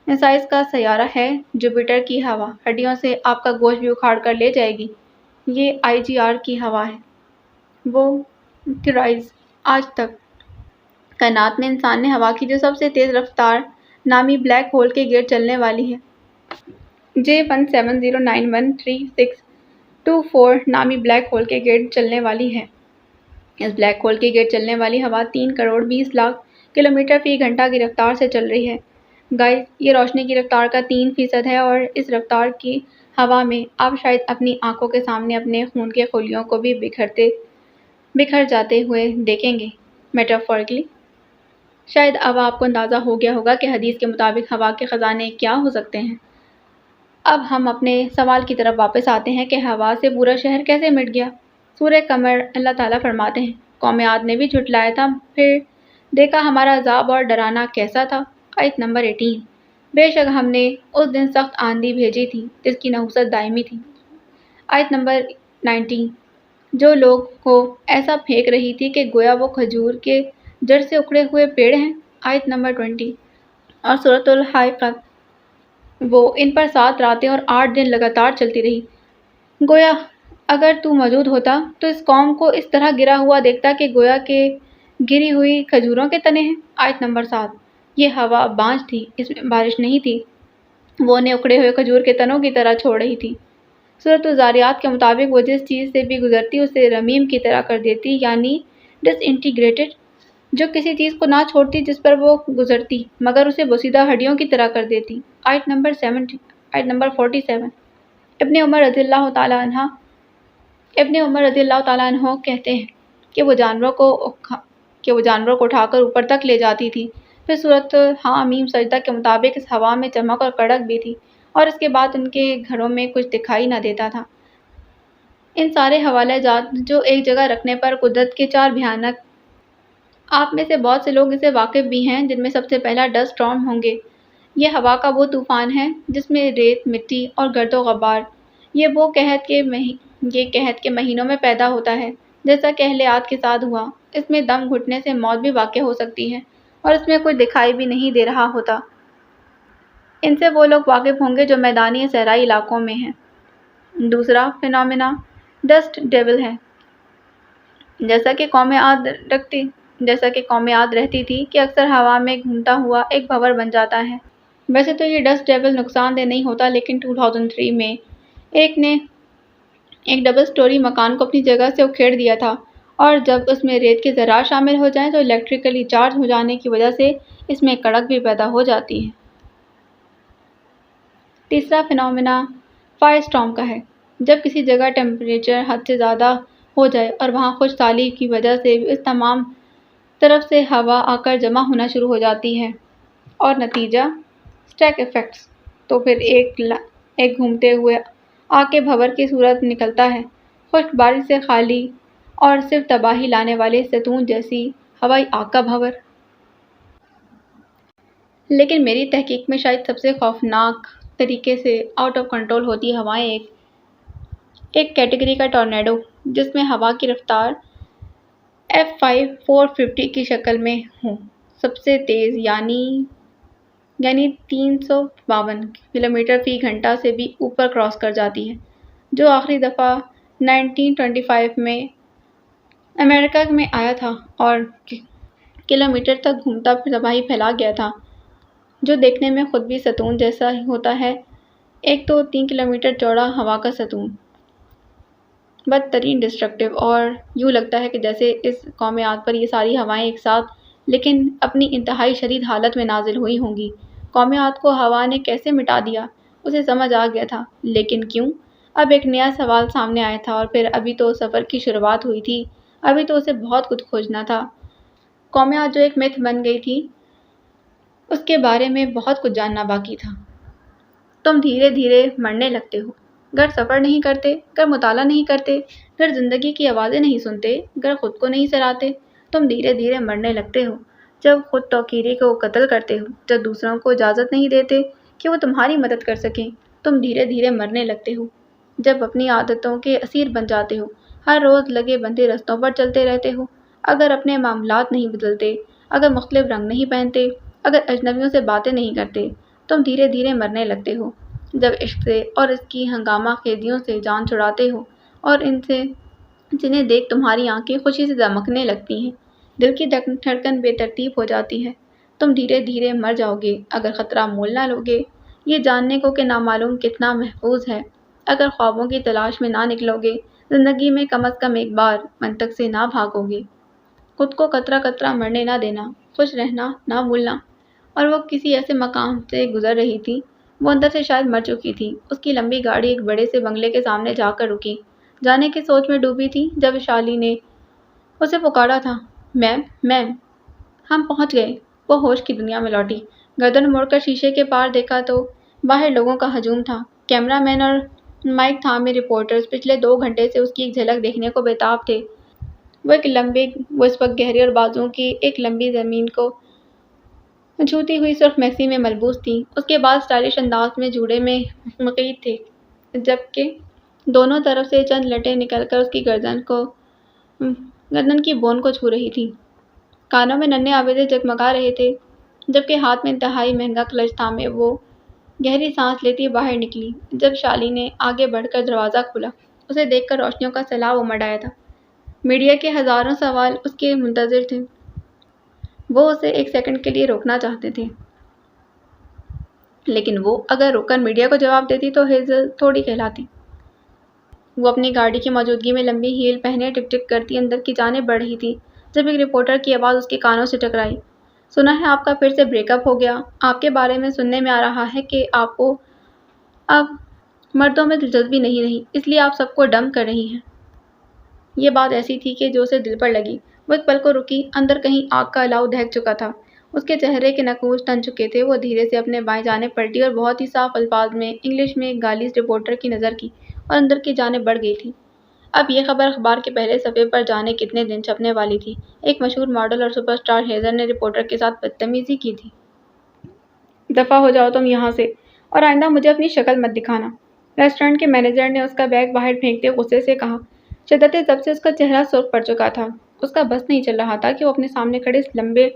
سائز کا سیارہ ہے جوپیٹر کی ہوا ہڈیوں سے آپ کا گوشت بھی اکھاڑ کر لے جائے گی۔ یہ IGR کی ہوا ہے، وہ تھیورائز آج تک کائنات میں انسان نے ہوا کی جو سب سے تیز رفتار نامی بلیک ہول کے گرد چلنے والی ہے، J17091324 نامی بلیک ہول کے گرد چلنے والی ہے۔ اس بلیک ہول کے گرد چلنے والی ہوا 3 کروڑ 20 لاکھ کلومیٹر فی گھنٹہ کی رفتار سے چل رہی ہے۔ گائز، یہ روشنی کی رفتار کا 3% ہے، اور اس رفتار کی ہوا میں آپ شاید اپنی آنکھوں کے سامنے اپنے خون کے خلیوں کو بھی بکھر جاتے ہوئے دیکھیں گے، میٹافورکلی۔ شاید اب آپ کو اندازہ ہو گیا ہوگا کہ حدیث کے مطابق ہوا کے خزانے کیا ہو سکتے ہیں۔ اب ہم اپنے سوال کی طرف واپس آتے ہیں کہ ہوا سے پورا شہر کیسے مٹ گیا؟ سورہ قمر اللہ تعالیٰ فرماتے ہیں، قوم عاد نے بھی جھٹلایا تھا۔ پھر دیکھا ہمارا عذاب اور ڈرانا کیسا تھا۔ آیت نمبر 18۔ بے شک ہم نے اس دن سخت آندھی بھیجی تھی جس کی نحوست دائمی تھی۔ آیت نمبر 19۔ جو لوگ کو ایسا پھینک رہی تھی کہ گویا وہ کھجور کے جڑ سے اکھڑے ہوئے پیڑ ہیں۔ آیت نمبر 20۔ اور سورۃ الحاقہ وہ ان پر 7 راتیں اور 8 دن لگاتار چلتی رہی۔ گویا اگر تو موجود ہوتا تو اس قوم کو اس طرح گرا ہوا دیکھتا کہ گویا کہ گری ہوئی کھجوروں کے تنے ہیں۔ آیت نمبر 7۔ یہ ہوا بانجھ تھی، اس میں بارش نہیں تھی، وہ انہیں اکھڑے ہوئے کھجور کے تنوں کی طرح چھوڑ رہی تھی۔ سورۃ الذاریات کے مطابق وہ جس چیز سے بھی گزرتی اسے رمیم کی طرح کر دیتی، یعنی ڈس انٹیگریٹڈ، جو کسی چیز کو نہ چھوڑتی جس پر وہ گزرتی مگر اسے بوسیدہ ہڈیوں کی طرح کر دیتی۔ آیت نمبر 47۔ ابن عمر رضی اللہ تعالیٰ عنہ کہتے ہیں کہ وہ جانوروں کو اٹھا کر اوپر تک لے جاتی تھی۔ پھر سورۃ حامیم سجدہ کے مطابق اس ہوا میں چمک اور کڑک بھی تھی، اور اس کے بعد ان کے گھروں میں کچھ دکھائی نہ دیتا تھا۔ ان سارے حوالہ جات جو ایک جگہ رکھنے پر قدرت کے 4 بھیانک، آپ میں سے بہت سے لوگ اسے واقف بھی ہیں، جن میں سب سے پہلا ڈسٹ اسٹارم ہوں گے۔ یہ ہوا کا وہ طوفان ہے جس میں ریت، مٹی اور گرد و غبار، یہ قحط کے مہینوں میں پیدا ہوتا ہے، جیسا کہ اہل عاد کے ساتھ ہوا۔ اس میں دم گھٹنے سے موت بھی واقع ہو سکتی ہے، اور اس میں کچھ دکھائی بھی نہیں دے رہا ہوتا۔ ان سے وہ لوگ واقف ہوں گے جو میدانی یا صحرائی علاقوں میں ہیں۔ دوسرا فنومینا ڈسٹ ڈیول ہے۔ جیسا کہ قوم عاد رہتی تھی کہ اکثر ہوا میں گھومتا ہوا ایک بھنور بن جاتا ہے۔ ویسے تو یہ ڈسٹ ڈیول نقصان دہ نہیں ہوتا، لیکن 2003 میں ایک نے ایک ڈبل سٹوری مکان کو اپنی جگہ سے اکھیڑ دیا تھا، اور جب اس میں ریت کے ذرات شامل ہو جائیں تو الیکٹریکلی چارج ہو جانے کی وجہ سے اس میں کڑک بھی پیدا ہو جاتی ہے۔ تیسرا فنومینا فائر اسٹارم کا ہے۔ جب کسی جگہ ٹیمپریچر حد سے زیادہ ہو جائے اور وہاں خشک سالی کی وجہ سے اس تمام طرف سے ہوا آ کر جمع ہونا شروع ہو جاتی ہے، اور نتیجہ اسٹیک ایفیکٹس، تو پھر ایک گھومتے ہوئے آگ کے بھنور کی صورت نکلتا ہے، خشک بارش سے خالی اور صرف تباہی لانے والے ستون جیسی ہوائی آگ کا بھنور۔ لیکن میری تحقیق میں شاید سب سے خوفناک طریقے سے آؤٹ آف کنٹرول ہوتی ہوائیں ایک کیٹیگری کا ٹورنیڈو، جس میں ہوا کی رفتار F5 450 کی شکل میں ہو، سب سے تیز یعنی 352 کلومیٹر فی گھنٹہ سے بھی اوپر کراس کر جاتی ہے، جو آخری دفعہ 1925 میں امریکہ میں آیا تھا اور کلومیٹر تک گھومتا تباہی پھیلا گیا تھا، جو دیکھنے میں خود بھی ستون جیسا ہی ہوتا ہے، ایک تو 3 کلومیٹر چوڑا ہوا کا ستون، بدترین ڈسٹرکٹیو، اور یوں لگتا ہے کہ جیسے اس قوم عاد پر یہ ساری ہوائیں ایک ساتھ لیکن اپنی انتہائی شدید حالت میں نازل ہوئی ہوں گی۔ قوم عاد کو ہوا نے کیسے مٹا دیا، اسے سمجھ آ گیا تھا، لیکن کیوں؟ اب ایک نیا سوال سامنے آیا تھا، اور پھر ابھی تو سفر کی شروعات ہوئی تھی، ابھی تو اسے بہت کچھ کھوجنا تھا۔ قوم عاد جو ایک متھ بن گئی تھی، اس کے بارے میں بہت کچھ جاننا باقی تھا۔ تم دھیرے دھیرے مرنے لگتے ہو، گر سفر نہیں کرتے، گر مطالعہ نہیں کرتے، گر زندگی کی آوازیں نہیں سنتے، گر خود کو نہیں سراتے، تم دھیرے دھیرے مرنے لگتے ہو۔ جب خود توقیری کو قتل کرتے ہو، جب دوسروں کو اجازت نہیں دیتے کہ وہ تمہاری مدد کر سکیں، تم دھیرے دھیرے مرنے لگتے ہو۔ جب اپنی عادتوں کے اسیر بن جاتے ہو، ہر روز لگے بندھے رستوں پر چلتے رہتے ہو، اگر اپنے معاملات نہیں بدلتے، اگر مختلف رنگ نہیں پہنتے، اگر اجنبیوں سے باتیں نہیں کرتے، تم دھیرے دھیرے مرنے لگتے ہو۔ جب عشق سے اور اس کی ہنگامہ خیزیوں سے جان چھڑاتے ہو، اور ان سے جنہیں دیکھ تمہاری آنکھیں خوشی سے دمکنے لگتی ہیں، دل کی دھڑکن بے ترتیب ہو جاتی ہے، تم دھیرے دھیرے مر جاؤ گے اگر خطرہ مول نہ لوگے، یہ جاننے کو کہ نامعلوم کتنا محفوظ ہے، اگر خوابوں کی تلاش میں نہ نکلو گے، زندگی میں کم از کم ایک بار منطق سے نہ بھاگو گے، خود کو قطرہ قطرہ مرنے نہ دینا، خوش رہنا نہ بھولنا۔ اور وہ کسی ایسے مقام سے گزر رہی تھی، وہ اندر سے شاید مر چکی تھی، اس کی لمبی گاڑی ایک بڑے سے بنگلے کے سامنے جا کر رکی، جانے کی سوچ میں ڈوبی تھی جب ویشالی نے اسے پکارا تھا، میم میم۔ ہم پہنچ گئے۔ وہ ہوش کی دنیا میں لوٹی، گردن موڑ کر شیشے کے پار دیکھا تو باہر لوگوں کا ہجوم تھا، کیمرہ مین اور مائک تھامے رپورٹرز پچھلے 2 گھنٹے سے اس کی ایک جھلک دیکھنے کو بے تاب تھے۔ وہ اس وقت گہری اور بازوؤں کی ایک لمبی زمین کو چھوتی ہوئی سرخ میکسی میں ملبوس تھی۔ اس کے بال اسٹائلش انداز میں جوڑے میں مقید تھے، جبکہ دونوں طرف سے چند لٹیں نکل کر اس کی گردن کی بون کو چھو رہی تھی۔ کانوں میں ننھے آویزے جگمگا رہے تھے، جبکہ ہاتھ میں انتہائی مہنگا کلچ تھامے وہ گہری سانس لیتی باہر نکلی۔ جب شالی نے آگے بڑھ کر دروازہ کھولا، اسے دیکھ کر روشنیوں کا سیلاب امڑ آیا تھا۔ میڈیا کے ہزاروں سوال اس کے منتظر تھے۔ وہ اسے ایک سیکنڈ کے لیے روکنا چاہتے تھے، لیکن وہ اگر رک کر میڈیا کو جواب دیتی تو ہیزل تھوڑی کہلاتی۔ وہ اپنی گاڑی کی موجودگی میں لمبی ہیل پہنے ٹک ٹک کرتی اندر کی جانب بڑھ رہی تھی جب ایک رپورٹر کی آواز اس کے کانوں سے ٹکرائی۔ سنا ہے آپ کا پھر سے بریک اپ ہو گیا۔ آپ کے بارے میں سننے میں آ رہا ہے کہ آپ کو اب مردوں میں دلچسپی نہیں رہی، اس لیے آپ سب کو ڈمپ کر رہی ہیں۔ یہ بات ایسی تھی کہ جو اسے دل پر لگی۔ وہ ایک پل کو رکی، اندر کہیں آگ کا الاؤ دہک چکا تھا۔ اس کے چہرے کے نقوش تن چکے تھے۔ وہ دھیرے سے اپنے بائیں جانب پلٹی اور بہت ہی صاف الفاظ میں انگلش میں گالی اس رپورٹر کی نظر کی اور اندر کی جانب بڑھ گئی تھی۔ اب یہ خبر اخبار کے پہلے صفحے پر جانے کتنے دن چھپنے والی تھی۔ ایک مشہور ماڈل اور سپر اسٹار ہیزل نے رپورٹر کے ساتھ بدتمیزی کی تھی۔ دفعہ ہو جاؤ تم یہاں سے، اور آئندہ مجھے اپنی شکل مت دکھانا، ریسٹورانٹ کے مینیجر نے اس کا بیگ باہر پھینکتے غصے سے کہا۔ شدت ضبط سے اس کا چہرہ سرخ پڑ چکا تھا۔ اس کا بس نہیں چل رہا تھا کہ وہ اپنے سامنے کھڑے اس لمبے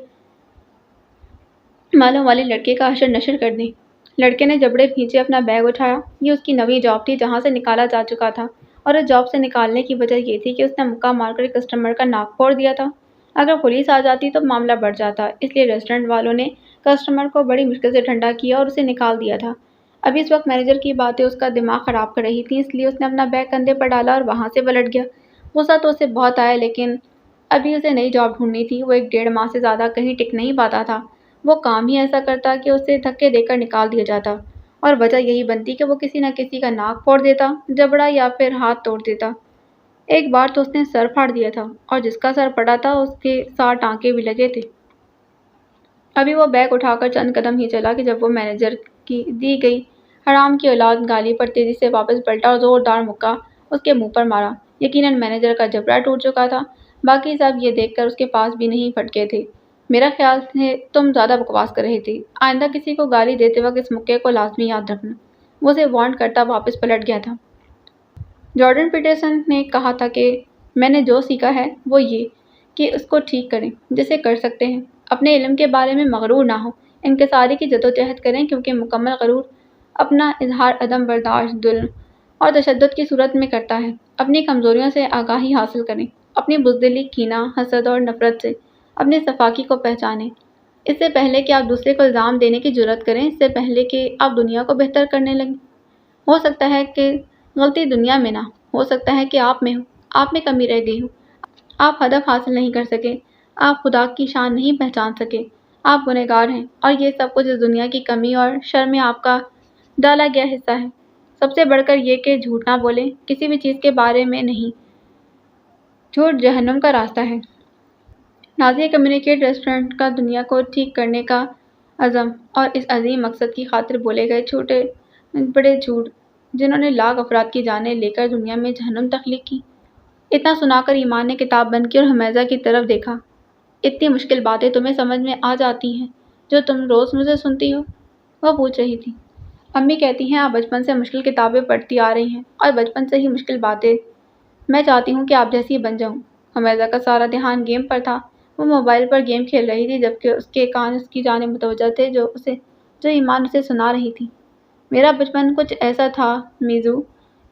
بالوں والے لڑکے کا حشر نشر کر دے۔ لڑکے نے جبڑے کھینچے اپنا بیگ اٹھایا۔ یہ اس کی نویں جاب تھی جہاں سے نکالا جا چکا تھا، اور اس جاب سے نکالنے کی وجہ یہ تھی کہ اس نے مکہ مار کر ایک کسٹمر کا ناک پھوڑ دیا تھا۔ اگر پولیس آ جاتی تو معاملہ بڑھ جاتا، اس لیے ریسٹورانٹ والوں نے کسٹمر کو بڑی مشکل سے ٹھنڈا کیا اور اسے نکال دیا تھا۔ ابھی اس وقت مینیجر کی باتیں اس کا دماغ خراب کر رہی تھیں، اس لیے اس نے اپنا بیگ کندھے پر ڈالا اور وہاں سے پلٹ گیا۔ غصہ تو اسے بہت آیا، لیکن ابھی اسے نئی جاب ڈھونڈنی تھی۔ وہ 1.5 ماہ سے زیادہ کہیں ٹک نہیں پاتا تھا۔ وہ کام ہی ایسا کرتا کہ اسے دھکے دے کر نکال دیا جاتا، اور وجہ یہی بنتی کہ وہ کسی نہ کسی کا ناک پھوڑ دیتا، جبڑا یا پھر ہاتھ توڑ دیتا۔ ایک بار تو اس نے سر پھاڑ دیا تھا، اور جس کا سر پڑا تھا اس کے 7 ٹانکے بھی لگے تھے۔ ابھی وہ بیگ اٹھا کر چند قدم ہی چلا کہ جب وہ مینیجر کی دی گئی حرام کی اولاد گالی پر تیزی سے واپس پلٹا اور زوردار مکہ اس کے منہ پر مارا۔ یقیناً مینیجر کا جبڑا ٹوٹ چکا تھا۔ باقی سب یہ دیکھ کر اس کے پاس بھی نہیں پھٹکے تھے۔ میرا خیال ہے تم زیادہ بکواس کر رہی تھی۔ آئندہ کسی کو گالی دیتے وقت اس مکے کو لازمی یاد رکھنا۔ وہ اسے وارن کرتا واپس پلٹ گیا تھا۔ جارڈن پیٹرسن نے کہا تھا کہ میں نے جو سیکھا ہے وہ یہ کہ اس کو ٹھیک کریں جسے کر سکتے ہیں۔ اپنے علم کے بارے میں مغرور نہ ہو، انکساری کی جدوجہد کریں، کیونکہ مکمل غرور اپنا اظہار عدم برداشت، ظلم اور تشدد کی صورت میں کرتا ہے۔ اپنی کمزوریوں سے آگاہی حاصل کریں، اپنی بزدلی، کینہ، حسد اور نفرت سے اپنی صفاکی کو پہچانیں۔ اس سے پہلے کہ آپ دوسرے کو الزام دینے کی جرات کریں، اس سے پہلے کہ آپ دنیا کو بہتر کرنے لگیں۔ ہو سکتا ہے کہ غلطی دنیا میں نہ ہو سکتا ہے کہ آپ میں ہو، آپ میں کمی رہ گئی ہو، آپ ہدف حاصل نہیں کر سکے، آپ خدا کی شان نہیں پہچان سکے، آپ گنہگار ہیں، اور یہ سب کچھ اس دنیا کی کمی اور شر میں آپ کا ڈالا گیا حصہ ہے۔ سب سے بڑھ کر یہ کہ جھوٹ نہ بولیں، کسی بھی چیز کے بارے میں نہیں۔ جھوٹ جہنم کا راستہ ہے۔ نازیہ کمیونیکیٹ ریسٹورانٹ کا دنیا کو ٹھیک کرنے کا عزم، اور اس عظیم مقصد کی خاطر بولے گئے چھوٹے بڑے جھوٹ جنہوں نے لاکھ افراد کی جانیں لے کر دنیا میں جہنم تخلیق کی۔ اتنا سنا کر ایمان نے کتاب بند کی اور حمیزہ کی طرف دیکھا۔ اتنی مشکل باتیں تمہیں سمجھ میں آ جاتی ہیں جو تم روز مجھے سنتی ہو؟ وہ پوچھ رہی تھی۔ امی کہتی ہیں آپ بچپن سے مشکل کتابیں پڑھتی آ رہی ہیں اور بچپن سے ہی مشکل باتیں۔ میں چاہتی ہوں کہ آپ جیسی بن جاؤں۔ حمیزہ کا سارا دھیان گیم پر تھا۔ وہ موبائل پر گیم کھیل رہی تھی، جبکہ اس کے کان اس کی جانب متوجہ تھے جو ایمان اسے سنا رہی تھی۔ میرا بچپن کچھ ایسا تھا میزو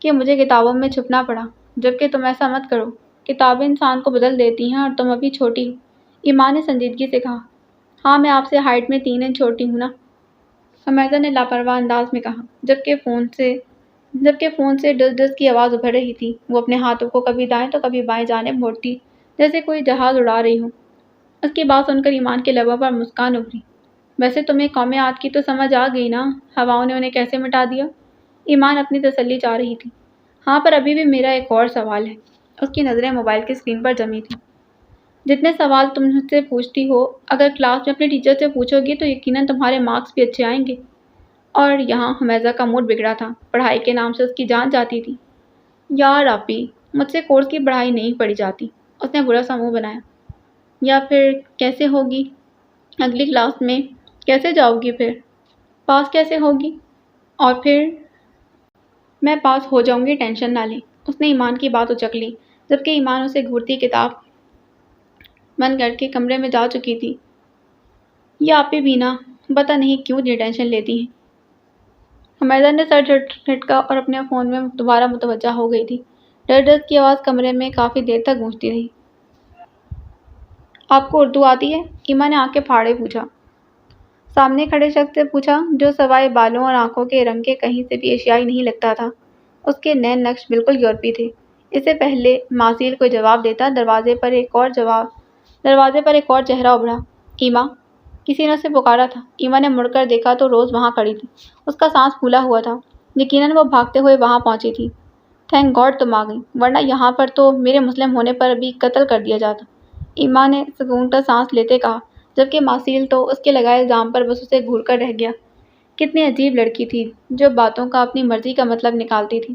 کہ مجھے کتابوں میں چھپنا پڑا، جبکہ تم ایسا مت کرو۔ کتابیں انسان کو بدل دیتی ہیں اور تم ابھی چھوٹی ہو۔ ایمان نے سنجیدگی سے کہا۔ ہاں میں آپ سے ہائٹ میں 3 انچ چھوٹی ہوں نا، حمیزہ نے لاپرواہ انداز میں کہا، جبکہ فون سے ڈس ڈس کی آواز ابھر رہی تھی۔ وہ اپنے ہاتھوں کو کبھی دائیں تو کبھی بائیں جانب موڑتی جیسے کوئی جہاز اڑا رہی ہو۔ اس کی بات سن کر ایمان کے لبوں پر مسکان ابھری۔ ویسے تمہیں قوم عاد کی تو سمجھ آ گئی نا، ہواؤں نے انہیں کیسے مٹا دیا؟ ایمان اپنی تسلی چاہ رہی تھی۔ ہاں پر ابھی بھی میرا ایک اور سوال ہے۔ اس کی نظریں موبائل کی اسکرین پر جمی تھیں۔ جتنے سوال تم مجھ سے پوچھتی ہو، اگر کلاس میں اپنے ٹیچر سے پوچھو گی تو یقیناً تمہارے مارکس بھی اچھے آئیں گے۔ اور یہاں حمیزہ کا موڈ بگڑا تھا۔ پڑھائی کے نام سے اس کی جان جاتی تھی۔ یار آپی، مجھ سے کورس کی پڑھائی نہیں پڑھی جاتی۔ اس نے برا سا منہ بنایا۔ یا پھر کیسے ہوگی؟ اگلی کلاس میں کیسے جاؤ گی پھر؟ پاس کیسے ہوگی؟ اور پھر میں پاس ہو جاؤں گی، ٹینشن نہ لیں۔ اس نے ایمان کی بات اچک لی، جبکہ ایمان اسے گھورتی کتاب بند کر کے کمرے میں جا چکی تھی۔ یہ آپ بھی نا، پتہ نہیں کیوں اتنی ٹینشن لیتی ہیں۔ حمیدہ نے سر جھٹکا اور اپنے فون میں دوبارہ متوجہ ہو گئی تھی۔ ڈر ڈر کی آواز کمرے میں کافی دیر تک گونجتی رہی۔ آپ کو اردو آتی ہے؟ ایمان نے آنکھیں پھاڑے پوچھا۔ سامنے کھڑے شخص سے پوچھا، جو سوائے بالوں اور آنکھوں کے رنگ کے کہیں سے بھی ایشیائی نہیں لگتا تھا۔ اس کے نین نقش بالکل یورپی تھے۔ اس سے پہلے ماسیل کوئی جواب دیتا، دروازے پر ایک اور چہرہ ابھرا۔ ایما! کسی نے اسے پکارا تھا۔ ایما نے مڑ کر دیکھا تو روز وہاں کھڑی تھی۔ اس کا سانس پھولا ہوا تھا۔ یقیناً وہ بھاگتے ہوئے وہاں پہنچی تھی۔ تھینک گاڈ تم آ گئی، ورنہ یہاں پر تو میرے مسلم ہونے پر ابھی قتل کر دیا جاتا، ایما نے سکون کا سانس لیتے کہا، جبکہ ماسیل تو اس کے لگائے الزام پر بس اسے گھور کر رہ گیا۔ کتنی عجیب لڑکی تھی جو باتوں کا اپنی مرضی کا مطلب نکالتی تھی۔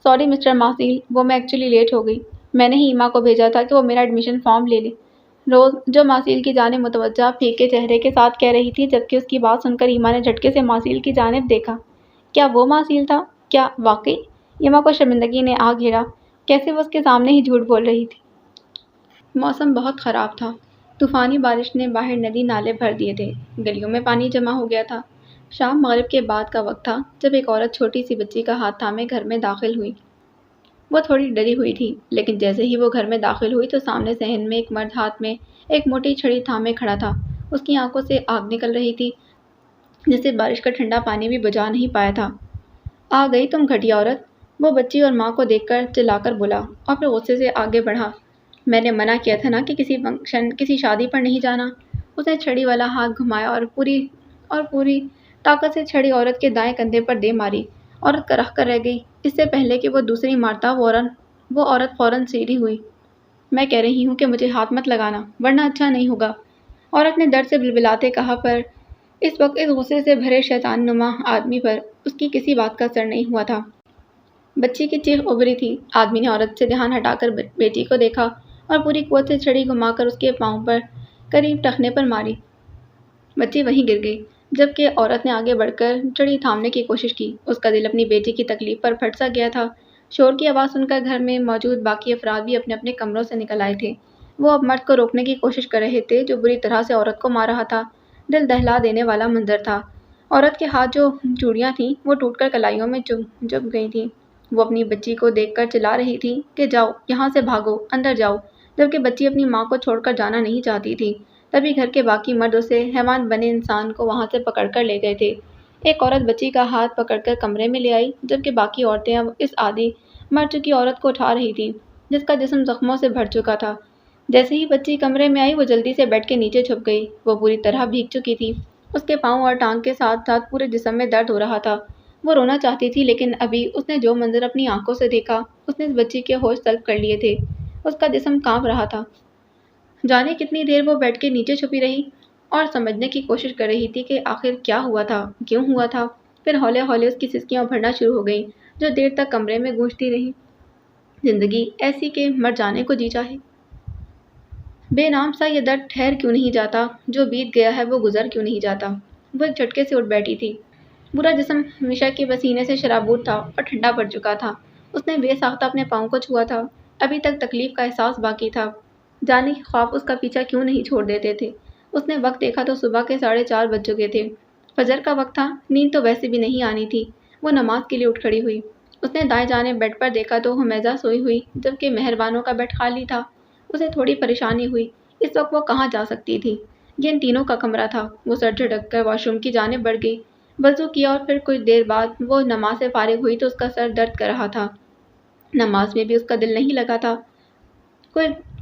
سوری مسٹر ماسیل، وہ میں ایکچولی لیٹ ہو گئی۔ میں نے ہی ایما کو بھیجا تھا کہ وہ میرا ایڈمیشن فارم لے لے۔ روز، جو ماسیل کی جانب متوجہ پھیکے چہرے کے ساتھ کہہ رہی تھی، جبکہ اس کی بات سن کر ایما نے جھٹکے سے ماسیل کی جانب دیکھا۔ کیا وہ ماسیل تھا؟ کیا واقعی؟ ایما کو شرمندگی نے آ گھیرا۔ کیسے وہ اس کے سامنے ہی جھوٹ بول رہی تھی؟ موسم بہت خراب تھا۔ طوفانی بارش نے باہر ندی نالے بھر دیے تھے، گلیوں میں پانی جمع ہو گیا تھا۔ شام مغرب کے بعد کا وقت تھا جب ایک عورت چھوٹی سی بچی کا ہاتھ تھامے گھر میں داخل ہوئی۔ وہ تھوڑی ڈری ہوئی تھی، لیکن جیسے ہی وہ گھر میں داخل ہوئی تو سامنے صحن میں ایک مرد ہاتھ میں ایک موٹی چھڑی تھامے کھڑا تھا۔ اس کی آنکھوں سے آگ نکل رہی تھی، جسے بارش کا ٹھنڈا پانی بھی بجھا نہیں پایا تھا۔ آ گئی تم گھٹیا عورت! وہ بچی اور ماں کو دیکھ کر چلا کر بولا اور پھر غصے سے آگے بڑھا۔ میں نے منع کیا تھا نا کہ کسی فنکشن، کسی شادی پر نہیں جانا۔ اس نے چھڑی والا ہاتھ گھمایا اور پوری طاقت سے چھڑی عورت کے دائیں کندھے پر دے ماری۔ عورت کرخ کر رہ گئی۔ اس سے پہلے کہ وہ دوسری مارتا، وہ عورت فوراً سیدھی ہوئی۔ میں کہہ رہی ہوں کہ مجھے ہاتھ مت لگانا، ورنہ اچھا نہیں ہوگا، عورت نے درد سے بلبلاتے کہا، پر اس وقت اس غصے سے بھرے شیطان نما آدمی پر اس کی کسی بات کا اثر نہیں ہوا تھا۔ بچی کی چیخ ابھری تھی۔ آدمی نے عورت سے دھیان ہٹا کر بیٹی کو دیکھا اور پوری قوت سے چھڑی گھما کر اس کے پاؤں پر قریب ٹخنے پر ماری۔ بچی وہیں گر گئی، جبکہ عورت نے آگے بڑھ کر چھڑی تھامنے کی کوشش کی۔ اس کا دل اپنی بیٹی کی تکلیف پر پھٹ سا گیا تھا۔ شور کی آواز سن کر گھر میں موجود باقی افراد بھی اپنے اپنے کمروں سے نکل آئے تھے۔ وہ اب مرد کو روکنے کی کوشش کر رہے تھے، جو بری طرح سے عورت کو مار رہا تھا۔ دل دہلا دینے والا منظر تھا۔ عورت کے ہاتھ جو چوڑیاں تھیں، وہ ٹوٹ کر کلائیوں میں چبھ گئی تھیں۔ وہ اپنی بچی کو دیکھ کر چلا رہی تھی کہ جاؤ، یہاں سے بھاگو، اندر جاؤ، جبکہ بچی اپنی ماں کو چھوڑ کر جانا نہیں چاہتی تھی۔ تبھی گھر کے باقی مرد اسے حیوان بنے انسان کو وہاں سے پکڑ کر لے گئے تھے۔ ایک عورت بچی کا ہاتھ پکڑ کر کمرے میں لے آئی، جبکہ باقی عورتیں اب اس آدھی مر چکی عورت کو اٹھا رہی تھیں، جس کا جسم زخموں سے بھر چکا تھا۔ جیسے ہی بچی کمرے میں آئی، وہ جلدی سے بیڈ کے نیچے چھپ گئی۔ وہ پوری طرح بھیگ چکی تھی۔ اس کے پاؤں اور ٹانگ کے ساتھ ساتھ پورے جسم میں درد ہو رہا تھا۔ وہ رونا چاہتی تھی، لیکن ابھی اس نے جو منظر اپنی آنکھوں سے دیکھا، اس نے اس بچی کے ہوش طلب کر لیے تھے۔ اس کا جسم کانپ رہا تھا۔ جانے کتنی دیر وہ بیڈ کے نیچے چھپی رہی اور سمجھنے کی کوشش کر رہی تھی کہ آخر کیا ہوا تھا، کیوں ہوا تھا۔ پھر ہولے ہولے اس کی سسکیاں بھرنا شروع ہو گئیں، جو دیر تک کمرے میں گونجتی رہیں۔ زندگی ایسی کہ مر جانے کو جی چاہے۔ بے نام سا یہ درد ٹھہر کیوں نہیں جاتا، جو بیت گیا ہے وہ گزر کیوں نہیں جاتا۔ وہ ایک جھٹکے سے اٹھ بیٹھی تھی۔ پورا جسم ہمیشہ کے پسینے سے شرابور تھا اور ٹھنڈا پڑ چکا تھا۔ اس نے بے ساختہ اپنے پاؤں کو چھوا تھا۔ ابھی تک تکلیف کا احساس باقی تھا۔ جانے کے خواب اس کا پیچھا کیوں نہیں چھوڑ دیتے تھے۔ اس نے وقت دیکھا تو صبح کے 4:30 بج چکے تھے۔ فجر کا وقت تھا۔ نیند تو ویسے بھی نہیں آنی تھی۔ وہ نماز کے لیے اٹھ کھڑی ہوئی۔ اس نے دائیں جانب بیڈ پر دیکھا تو حمیدہ سوئی ہوئی، جبکہ مہربانوں کا بیڈ خالی تھا۔ اسے تھوڑی پریشانی ہوئی، اس وقت وہ کہاں جا سکتی تھی۔ یہ ان تینوں کا کمرہ تھا۔ وہ سر جھٹک کر واش روم کی جانب بڑھ گئی، وضو کیا اور پھر کچھ دیر بعد وہ نماز سے فارغ ہوئی تو اس کا سر درد کر رہا تھا۔ نماز میں بھی اس کا دل نہیں لگا تھا۔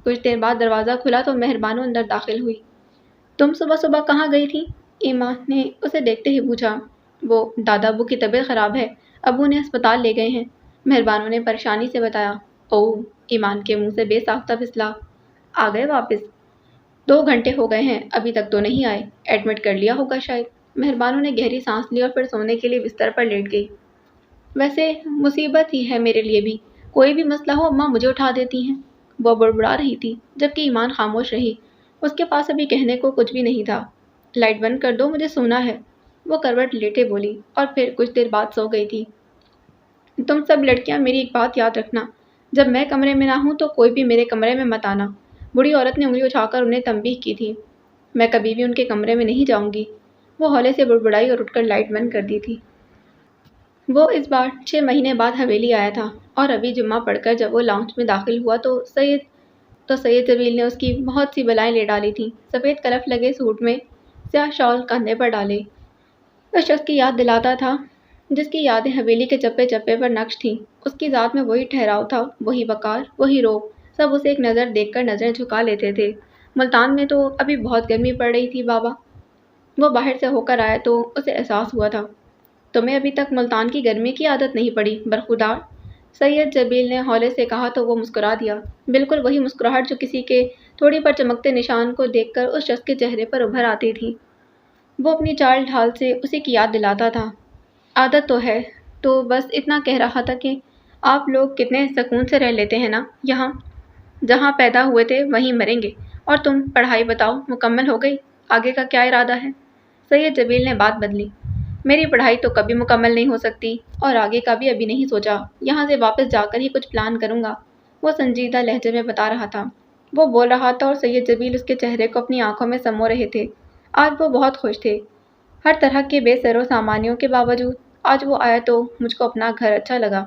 کچھ دیر بعد دروازہ کھلا تو مہربانو اندر داخل ہوئی۔ تم صبح صبح کہاں گئی تھی؟ ایما نے اسے دیکھتے ہی پوچھا۔ وہ دادا ابو کی طبیعت خراب ہے، ابو نے ہسپتال لے گئے ہیں، مہربانو نے پریشانی سے بتایا۔ اوہ! ایمان کے منہ سے بے ساختہ پھسلا۔ آ گئے واپس؟ 2 گھنٹے ہو گئے ہیں، ابھی تک تو نہیں آئے۔ ایڈمٹ کر لیا ہوگا شاید۔ مہربانو نے گہری سانس لی اور پھر سونے کے لیے بستر پر لیٹ گئی۔ ویسے مصیبت ہی ہے میرے لیے بھی، کوئی بھی مسئلہ ہو اماں مجھے اٹھا دیتی ہیں۔ وہ بڑبڑا رہی تھی جبکہ ایمان خاموش رہی۔ اس کے پاس ابھی کہنے کو کچھ بھی نہیں تھا۔ لائٹ بند کر دو، مجھے سونا ہے، وہ کروٹ لیٹے بولی اور پھر کچھ دیر بعد سو گئی تھی۔ تم سب لڑکیاں میری ایک بات یاد رکھنا، جب میں کمرے میں نہ ہوں تو کوئی بھی میرے کمرے میں مت آنا۔ بوڑھی عورت نے انگلی اٹھا کر انہیں تنبیہ کی تھی۔ میں کبھی بھی ان کے کمرے میں نہیں جاؤں گی، وہ ہولے سے بڑبڑائی اور اٹھ کر لائٹ بند کر دی تھی۔ وہ اس بار 6 مہینے بعد حویلی آیا تھا اور ابھی جمعہ پڑھ کر جب وہ لاؤنج میں داخل ہوا تو سید جمیل نے اس کی بہت سی بلائیں لے ڈالی تھیں۔ سفید کلف لگے سوٹ میں سیاہ شال کندھے پر ڈالے، اس شخص کی یاد دلاتا تھا جس کی یادیں حویلی کے چپے چپے پر نقش تھیں۔ اس کی ذات میں وہی ٹھہراؤ تھا، وہی وقار، وہی روب، سب اسے ایک نظر دیکھ کر نظریں جھکا لیتے تھے۔ ملتان میں تو ابھی بہت گرمی پڑ رہی تھی بابا، وہ باہر سے ہو کر آیا تو اسے احساس ہوا تھا۔ تمہیں ابھی تک ملتان کی گرمی کی عادت نہیں پڑی برخودار، سید جمیل نے ہولے سے کہا تو وہ مسکرا دیا، بالکل وہی مسکراہٹ جو کسی کے تھوڑی پر چمکتے نشان کو دیکھ کر اس شخص کے چہرے پر ابھر آتی تھی۔ وہ اپنی چال ڈھال سے اسی کی یاد دلاتا تھا۔ عادت تو ہے، تو بس اتنا کہہ رہا تھا کہ آپ لوگ کتنے سکون سے رہ لیتے ہیں نا، یہاں جہاں پیدا ہوئے تھے وہیں مریں گے۔ اور تم پڑھائی بتاؤ، مکمل ہو گئی؟ آگے کا کیا ارادہ ہے؟ سید جمیل نے بات بدلی، میری پڑھائی تو کبھی مکمل نہیں ہو سکتی اور آگے کا بھی ابھی نہیں سوچا، یہاں سے واپس جا کر ہی کچھ پلان کروں گا، وہ سنجیدہ لہجے میں بتا رہا تھا۔ وہ بول رہا تھا اور سید جمیل اس کے چہرے کو اپنی آنکھوں میں سمو رہے تھے۔ آج وہ بہت خوش تھے، ہر طرح کے بے سر و سامانیوں کے باوجود آج وہ آیا تو مجھ کو اپنا گھر اچھا لگا۔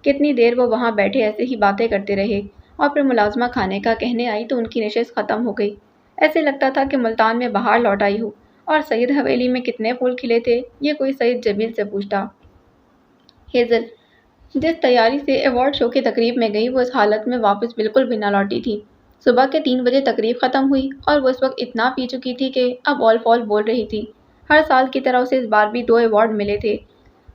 کتنی دیر وہ وہاں بیٹھے ایسے ہی باتیں کرتے رہے اور پھر ملازمہ کھانے کا کہنے آئی تو ان کی نشست ختم ہو گئی۔ ایسے لگتا تھا کہ ملتان میں بہار لوٹ آئی ہو۔ اور سید حویلی میں کتنے پھول کھلے تھے، یہ کوئی سید جمیل سے پوچھتا۔ ہیزل جس تیاری سے ایوارڈ شو کی تقریب میں گئی وہ اس حالت میں واپس بالکل بھی نہ لوٹی تھی۔ صبح کے 3 بجے تقریب ختم ہوئی اور وہ اس وقت اتنا پی چکی تھی کہ اب آل فال بول رہی تھی۔ ہر سال کی طرح اسے اس بار بھی 2 ایوارڈ ملے تھے،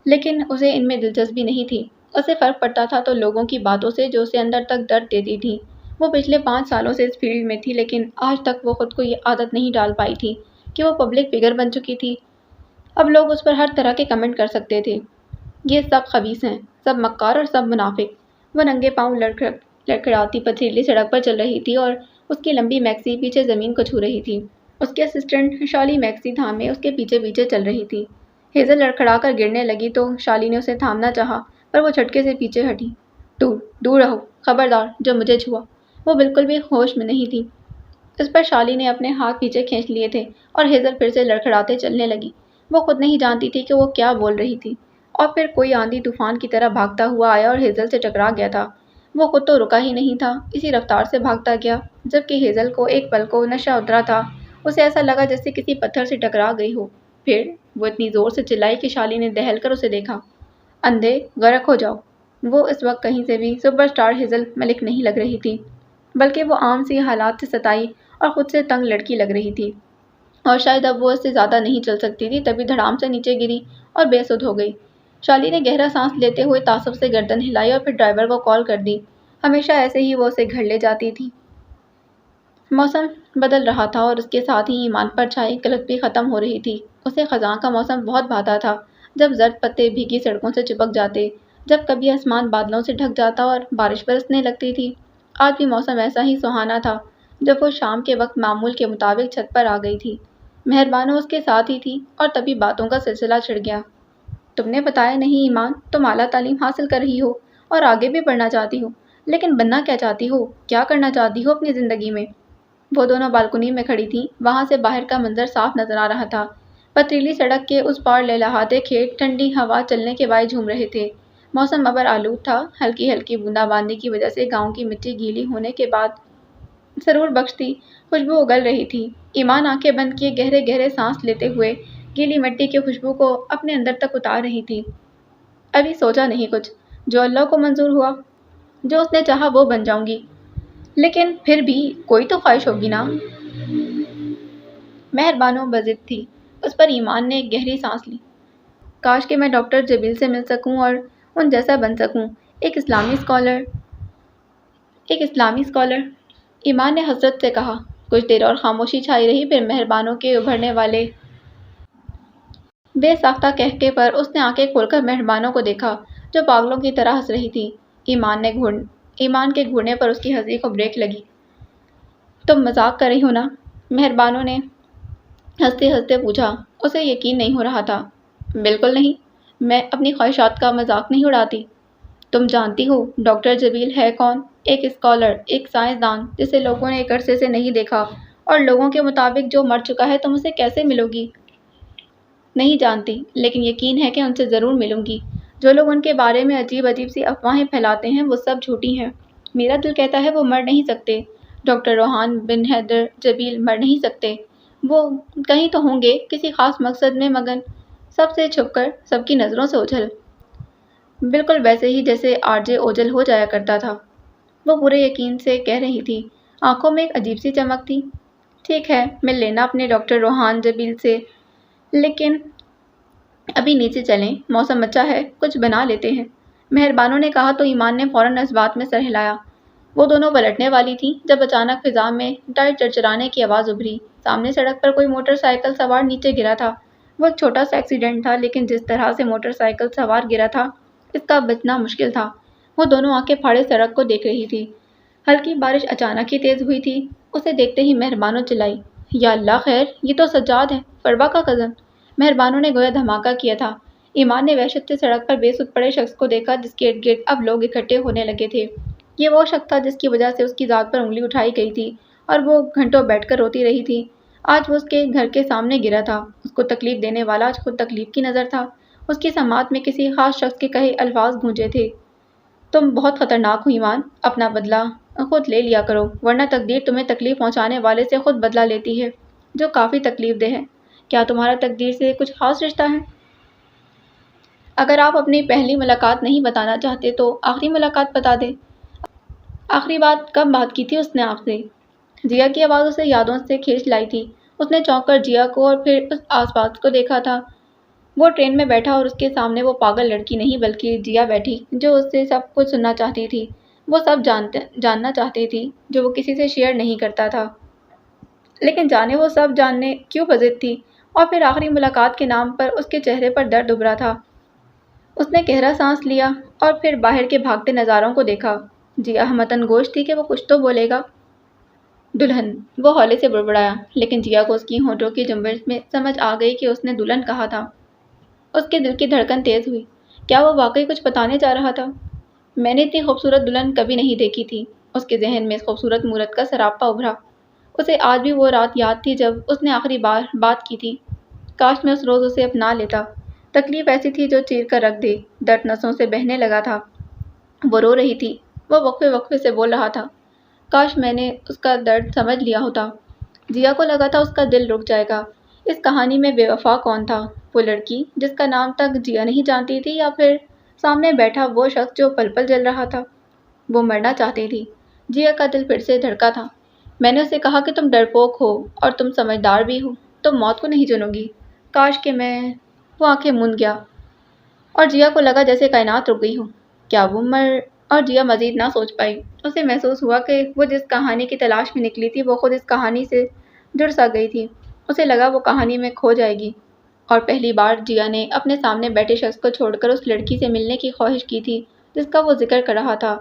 لیکن اسے ان میں دلچسپی نہیں تھی۔ اسے فرق پڑتا تھا تو لوگوں کی باتوں سے جو اسے اندر تک درد دیتی تھی۔ وہ پچھلے 5 سالوں سے اس فیلڈ میں تھی لیکن آج تک وہ خود کو یہ عادت نہیں ڈال پائی تھی کہ وہ پبلک فگر بن چکی تھی۔ اب لوگ اس پر ہر طرح کے کمنٹ کر سکتے تھے، یہ سب خبیث ہیں، سب مکار اور سب منافق۔ وہ ننگے پاؤں لڑکھڑاتی پتھریلی سڑک پر چل رہی تھی اور اس کی لمبی میکسی پیچھے زمین کو چھو رہی تھی۔ اس کے اسسٹنٹ شالی میکسی تھامے اس کے پیچھے پیچھے چل رہی تھی۔ ہیزل لڑکھڑا کر گرنے لگی تو شالی نے اسے تھامنا چاہا پر وہ جھٹکے سے پیچھے ہٹی۔ دور دور رہو، خبردار جو مجھے چھوا۔ وہ بالکل بھی ہوش میں نہیں تھی۔ اس پر شالی نے اپنے ہاتھ پیچھے کھینچ لیے تھے اور ہیزل پھر سے لڑکھڑاتے چلنے لگی۔ وہ خود نہیں جانتی تھی کہ وہ کیا بول رہی تھی۔ اور پھر کوئی آندھی طوفان کی طرح بھاگتا ہوا آیا اور ہیزل سے ٹکرا گیا تھا۔ وہ خود تو رکا ہی نہیں تھا، اسی رفتار سے بھاگتا گیا جبکہ ہیزل کو ایک پل کو نشہ اترا تھا۔ اسے ایسا لگا جیسے کسی پتھر سے ٹکرا گئی ہو۔ پھر وہ اتنی زور سے چلائی کہ شالی نے دہل کر اسے دیکھا۔ اندھے غرق ہو جاؤ۔ وہ اس وقت کہیں سے بھی سپر اسٹار ہیزل ملک نہیں لگ رہی تھی، بلکہ وہ عام سی حالات سے ستائی اور خود سے تنگ لڑکی لگ رہی تھی۔ اور شاید اب وہ اس سے زیادہ نہیں چل سکتی تھی تبھی دھڑام سے نیچے گری اور بے سدھ ہو گئی۔ شالی نے گہرا سانس لیتے ہوئے تعصب سے گردن ہلائی اور پھر ڈرائیور کو کال کر دی۔ ہمیشہ ایسے ہی وہ اسے گھر لے جاتی تھی۔ موسم بدل رہا تھا اور اس کے ساتھ ہی ایمان پر چھائی قلت بھی ختم ہو رہی تھی۔ اسے خزاں کا موسم بہت بھاتا تھا، جب زرد پتے بھیگی سڑکوں سے چپک جاتے، جب کبھی آسمان بادلوں سے ڈھک جاتا اور بارش برسنے لگتی تھی۔ آج بھی موسم ایسا ہی سہانا تھا جب وہ شام کے وقت معمول کے مطابق چھت پر آ گئی تھی۔ مہربانو اس کے ساتھ ہی تھی اور تبھی باتوں کا سلسلہ چھڑ گیا۔ تم نے بتایا نہیں ایمان، تم اعلیٰ تعلیم حاصل کر رہی ہو اور آگے بھی پڑھنا چاہتی ہو، لیکن بننا کیا چاہتی ہو، کیا کرنا چاہتی ہو اپنی زندگی میں؟ وہ دونوں بالکنی میں کھڑی تھیں، وہاں سے باہر کا منظر صاف نظر آ رہا تھا۔ پتھریلی سڑک کے اس پار لہلہاتے کھیت ٹھنڈی ہوا چلنے کے باعث جھوم رہے تھے۔ موسم ابر آلود تھا، ہلکی ہلکی بوندا باندی کی وجہ سے گاؤں کی مٹی گیلی ہونے کے بعد سرور بخشتی خوشبو اگل رہی تھی۔ ایمان آنکھیں بند کیے گہرے گہرے سانس لیتے ہوئے گیلی مٹی کی خوشبو کو اپنے اندر تک اتار رہی تھی۔ ابھی سوچا نہیں کچھ، جو اللہ کو منظور ہوا، جو اس نے چاہا وہ بن جاؤں گی، لیکن پھر بھی کوئی تو خواہش ہوگی نا۔ مہربانو بضد تھی، اس پر ایمان نے ایک گہری سانس لی۔ کاش کہ میں ڈاکٹر جمیل سے مل سکوں اور ان جیسا بن سکوں، ایک اسلامی اسکالر۔ ایمان نے حسرت سے کہا۔ کچھ دیر اور خاموشی چھائی رہی، پھر مہربانو کے ابھرنے والے بے ساختہ قہقہے پر اس نے آنکھیں کھول کر مہربانو کو دیکھا جو پاگلوں کی طرح ہنس رہی تھی۔ ایمان نے ایمان کے گھورنے پر اس کی ہنسی کو بریک لگی۔ تم مذاق کر رہی ہو نا؟ مہربانو نے ہنستے ہنستے پوچھا۔ اسے یقین نہیں ہو رہا تھا۔ بالکل نہیں، میں اپنی خواہشات کا مذاق نہیں اڑاتی۔ تم جانتی ہو ڈاکٹر جبیل ہے کون؟ ایک اسکالر، ایک سائنسدان جسے لوگوں نے ایک عرصے سے نہیں دیکھا، اور لوگوں کے مطابق جو مر چکا ہے تم اسے کیسے ملو گی؟ نہیں جانتی، لیکن یقین ہے کہ ان سے ضرور ملوں گی۔ جو لوگ ان کے بارے میں عجیب عجیب سی افواہیں پھیلاتے ہیں وہ سب جھوٹی ہیں۔ میرا دل کہتا ہے وہ مر نہیں سکتے۔ ڈاکٹر روحان بن حیدر جبیل مر نہیں سکتے۔ وہ کہیں تو ہوں گے کسی خاص مقصد میں مگن، سب سے چھپ کر، سب کی نظروں سے اوجھل۔ بالکل ویسے ہی جیسے آر جے اوجھل ہو جایا کرتا تھا۔ وہ پورے یقین سے کہہ رہی تھی، آنکھوں میں ایک عجیب سی چمک تھی۔ ٹھیک ہے، مل لینا اپنے ڈاکٹر روحان جبیل سے، لیکن ابھی نیچے چلیں، موسم اچھا ہے، کچھ بنا لیتے ہیں۔ مہربانوں نے کہا تو ایمان نے فوراً اس بات میں سر ہلایا۔ وہ دونوں پلٹنے والی تھیں جب اچانک فضا میں ٹائر چرچرانے کی آواز ابھری۔ سامنے سڑک پر کوئی موٹر سائیکل سوار نیچے گرا تھا۔ وہ ایک چھوٹا سا ایکسیڈنٹ تھا، لیکن جس طرح سے موٹر سائیکل سوار گرا تھا اس کا بچنا مشکل تھا۔ وہ دونوں آنکھیں پھاڑے سڑک کو دیکھ رہی تھی۔ ہلکی بارش اچانک ہی تیز ہوئی تھی۔ اسے دیکھتے ہی مہربانو چلائی، یا اللہ خیر، یہ تو سجاد ہے، فروا کا کزن۔ مہربانو نے گویا دھماکہ کیا تھا۔ ایمان نے وحشت سے سڑک پر بے سود پڑے شخص کو دیکھا جس کے ارد گرد اب لوگ اکٹھے ہونے لگے تھے۔ یہ وہ شخص تھا جس کی وجہ سے اس کی ذات پر انگلی اٹھائی گئی تھی اور وہ گھنٹوں بیٹھ کر روتی رہی تھی۔ آج وہ اس کے گھر کے سامنے گرا تھا۔ اس کو تکلیف دینے والا آج خود تکلیف کی نظر تھا۔ اس کی سماعت میں کسی خاص شخص کے کہے الفاظ گونجے تھے، تم بہت خطرناک ہو ایمان، اپنا بدلہ خود لے لیا کرو، ورنہ تقدیر تمہیں تکلیف پہنچانے والے سے خود بدلہ لیتی ہے، جو کافی تکلیف دہ ہے۔ کیا تمہارا تقدیر سے کچھ خاص رشتہ ہے؟ اگر آپ اپنی پہلی ملاقات نہیں بتانا چاہتے تو آخری ملاقات بتا دیں۔ آخری بات کب بات کی تھی اس نے آپ سے؟ جیا کی آواز اسے یادوں سے کھینچ لائی تھی۔ اس نے چونک کر جیا کو اور پھر اس آس پاس کو دیکھا تھا۔ وہ ٹرین میں بیٹھا اور اس کے سامنے وہ پاگل لڑکی نہیں بلکہ جیا بیٹھی جو اس سے سب کچھ سننا چاہتی تھی، وہ سب جاننا چاہتی تھی جو وہ کسی سے شیئر نہیں کرتا تھا، لیکن جانے وہ سب جاننے کیوں بضد تھی۔ اور پھر آخری ملاقات کے نام پر اس کے چہرے پر درد ابھرا تھا۔ اس نے گہرا سانس لیا اور پھر باہر کے بھاگتے نظاروں کو دیکھا۔ جیا ہمتن گوش تھی کہ وہ کچھ تو بولے گا۔ دلہن، وہ ہولے سے بڑبڑایا، لیکن جیا کو اس کی ہونٹوں کی جنبش میں سمجھ آ گئی کہ اس نے دلہن کہا تھا۔ اس کے دل کی دھڑکن تیز ہوئی۔ کیا وہ واقعی کچھ بتانے جا رہا تھا؟ میں نے اتنی خوبصورت دلہن کبھی نہیں دیکھی تھی۔ اس کے ذہن میں اس خوبصورت مورت کا سراپا ابھرا۔ اسے آج بھی وہ رات یاد تھی جب اس نے آخری بار بات کی تھی۔ کاش میں اس روز اسے اپنا لیتا۔ تکلیف ایسی تھی جو چیر کر رکھ دے، درد نسوں سے بہنے لگا تھا۔ وہ رو رہی تھی۔ وہ وقفے وقفے سے بول رہا تھا، کاش میں نے اس کا درد سمجھ لیا ہوتا۔ جیا کو لگا تھا اس کا دل رک جائے گا۔ اس کہانی میں بے وفا کون تھا؟ وہ لڑکی جس کا نام تک جیا نہیں جانتی تھی، یا پھر سامنے بیٹھا وہ شخص جو پل پل جل رہا تھا؟ وہ مرنا چاہتی تھی۔ جیا کا دل پھر سے دھڑکا تھا۔ میں نے اسے کہا کہ تم ڈرپوک ہو اور تم سمجھدار بھی ہو، تم موت کو نہیں چنو گی۔ کاش کہ میں… وہ آنکھیں موند گیا اور جیا کو لگا جیسے کائنات رک گئی ہو۔ کیا وہ اور جیا مزید نہ سوچ پائی۔ اسے محسوس ہوا کہ وہ جس کہانی کی تلاش میں نکلی تھی وہ خود اس کہانی سے جڑ سا گئی تھی۔ اسے لگا وہ کہانی میں کھو جائے گی۔ اور پہلی بار جیا نے اپنے سامنے بیٹھے شخص کو چھوڑ کر اس لڑکی سے ملنے کی خواہش کی تھی جس کا وہ ذکر کر رہا تھا۔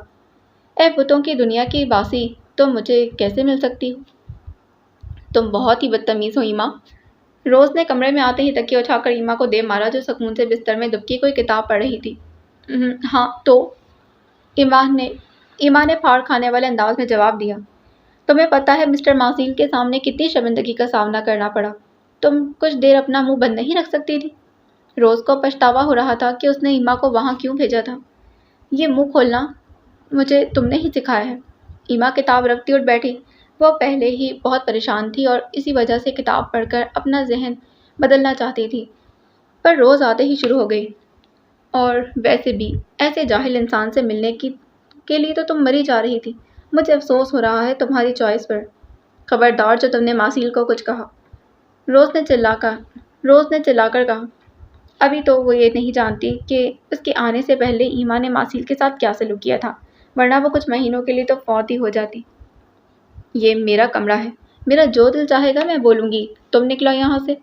اے بتوں کی دنیا کی باسی، تم مجھے کیسے مل سکتی ہو؟ تم بہت ہی بدتمیز ہو ایما۔ روز نے کمرے میں آتے ہی تکیہ اٹھا کر ایما کو دے مارا جو سکون سے بستر میں دبکی کوئی کتاب پڑھ رہی تھی۔ ہاں تو؟ ایما نے پھاڑ کھانے والے انداز میں جواب دیا۔ تمہیں پتہ ہے مسٹر ماسیل کے سامنے کتنی شرمندگی کا سامنا کرنا پڑا۔ تم کچھ دیر اپنا منہ بند نہیں رکھ سکتی تھی؟ روز کو پچھتاوا ہو رہا تھا کہ اس نے ایما کو وہاں کیوں بھیجا تھا۔ یہ منہ کھولنا مجھے تم نے ہی سکھایا ہے۔ ایما کتاب رکھتی اور بیٹھی۔ وہ پہلے ہی بہت پریشان تھی اور اسی وجہ سے کتاب پڑھ کر اپنا ذہن بدلنا چاہتی تھی، پر روز آتے ہی شروع ہو گئی۔ اور ویسے بھی ایسے جاہل انسان سے ملنے کے لیے تو تم مری جا رہی تھی۔ مجھے افسوس ہو رہا ہے تمہاری چوائس پر۔ خبردار جو تم نے ماسیل کو کچھ کہا۔ روز نے چلا کر کہا۔ ابھی تو وہ یہ نہیں جانتی کہ اس کے آنے سے پہلے ایما نے ماسیل کے ساتھ کیا سلوک کیا تھا، ورنہ وہ کچھ مہینوں کے لیے تو فوت ہی ہو جاتی۔ یہ میرا کمرہ ہے، میرا جو دل چاہے گا میں بولوں گی۔ تم نکلو یہاں سے۔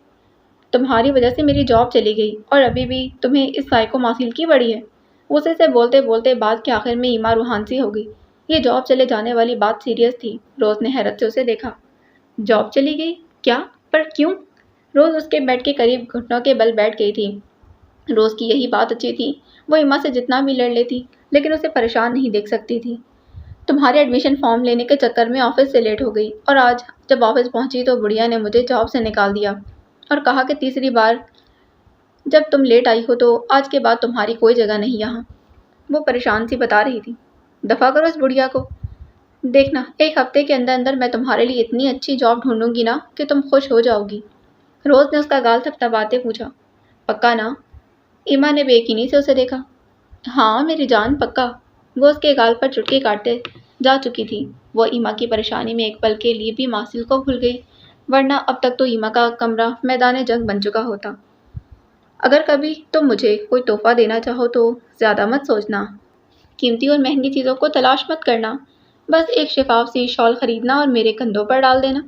تمہاری وجہ سے میری جاب چلی گئی اور ابھی بھی تمہیں اس سائیکو ماسیل کی بڑی ہے۔ غصے سے بولتے بولتے بات کے آخر میں ایما روحان سی ہو گئی۔ یہ جاب چلے جانے والی بات سیریس تھی۔ روز نے حیرت سے اسے دیکھا۔ جاب چلی گئی؟ کیا؟ پر کیوں؟ روز اس کے بیڈ کے قریب گھٹنوں کے بل بیٹھ گئی تھی۔ روز کی یہی بات اچھی تھی، وہ ایما سے جتنا بھی لڑ لیتی لیکن اسے پریشان نہیں دیکھ سکتی تھی۔ تمہارے ایڈمیشن فارم لینے کے چکر میں آفس سے لیٹ ہو گئی، اور آج جب آفس پہنچی تو بڑھیا نے مجھے جاب سے نکال دیا اور کہا کہ تیسری بار جب تم لیٹ آئی ہو تو آج کے بعد تمہاری کوئی جگہ نہیں یہاں۔ وہ پریشان سی بتا رہی تھی۔ دفع کرو اس بڑھیا کو۔ دیکھنا، ایک ہفتے کے اندر اندر میں تمہارے لیے اتنی اچھی جاب ڈھونڈوں گی نا کہ تم خوش ہو جاؤ گی۔ روز نے اس کا گال تھپتھپاتے پوچھا۔ پکا نا؟ ایما نے بے یقینی سے اسے دیکھا۔ ہاں میری جان، پکا۔ وہ اس کے گال پر چٹکی کاٹتے جا چکی تھی۔ وہ ایما کی پریشانی میں ایک پل کے لیے بھی ماسل کو بھول گئی، ورنہ اب تک تو ایما کا کمرہ میدان جنگ بن چکا ہوتا۔ اگر کبھی تم مجھے کوئی تحفہ دینا چاہو تو زیادہ مت سوچنا، قیمتی اور مہنگی چیزوں کو تلاش مت کرنا، بس ایک شفاف سی شال خریدنا اور میرے کندھوں پر ڈال دینا۔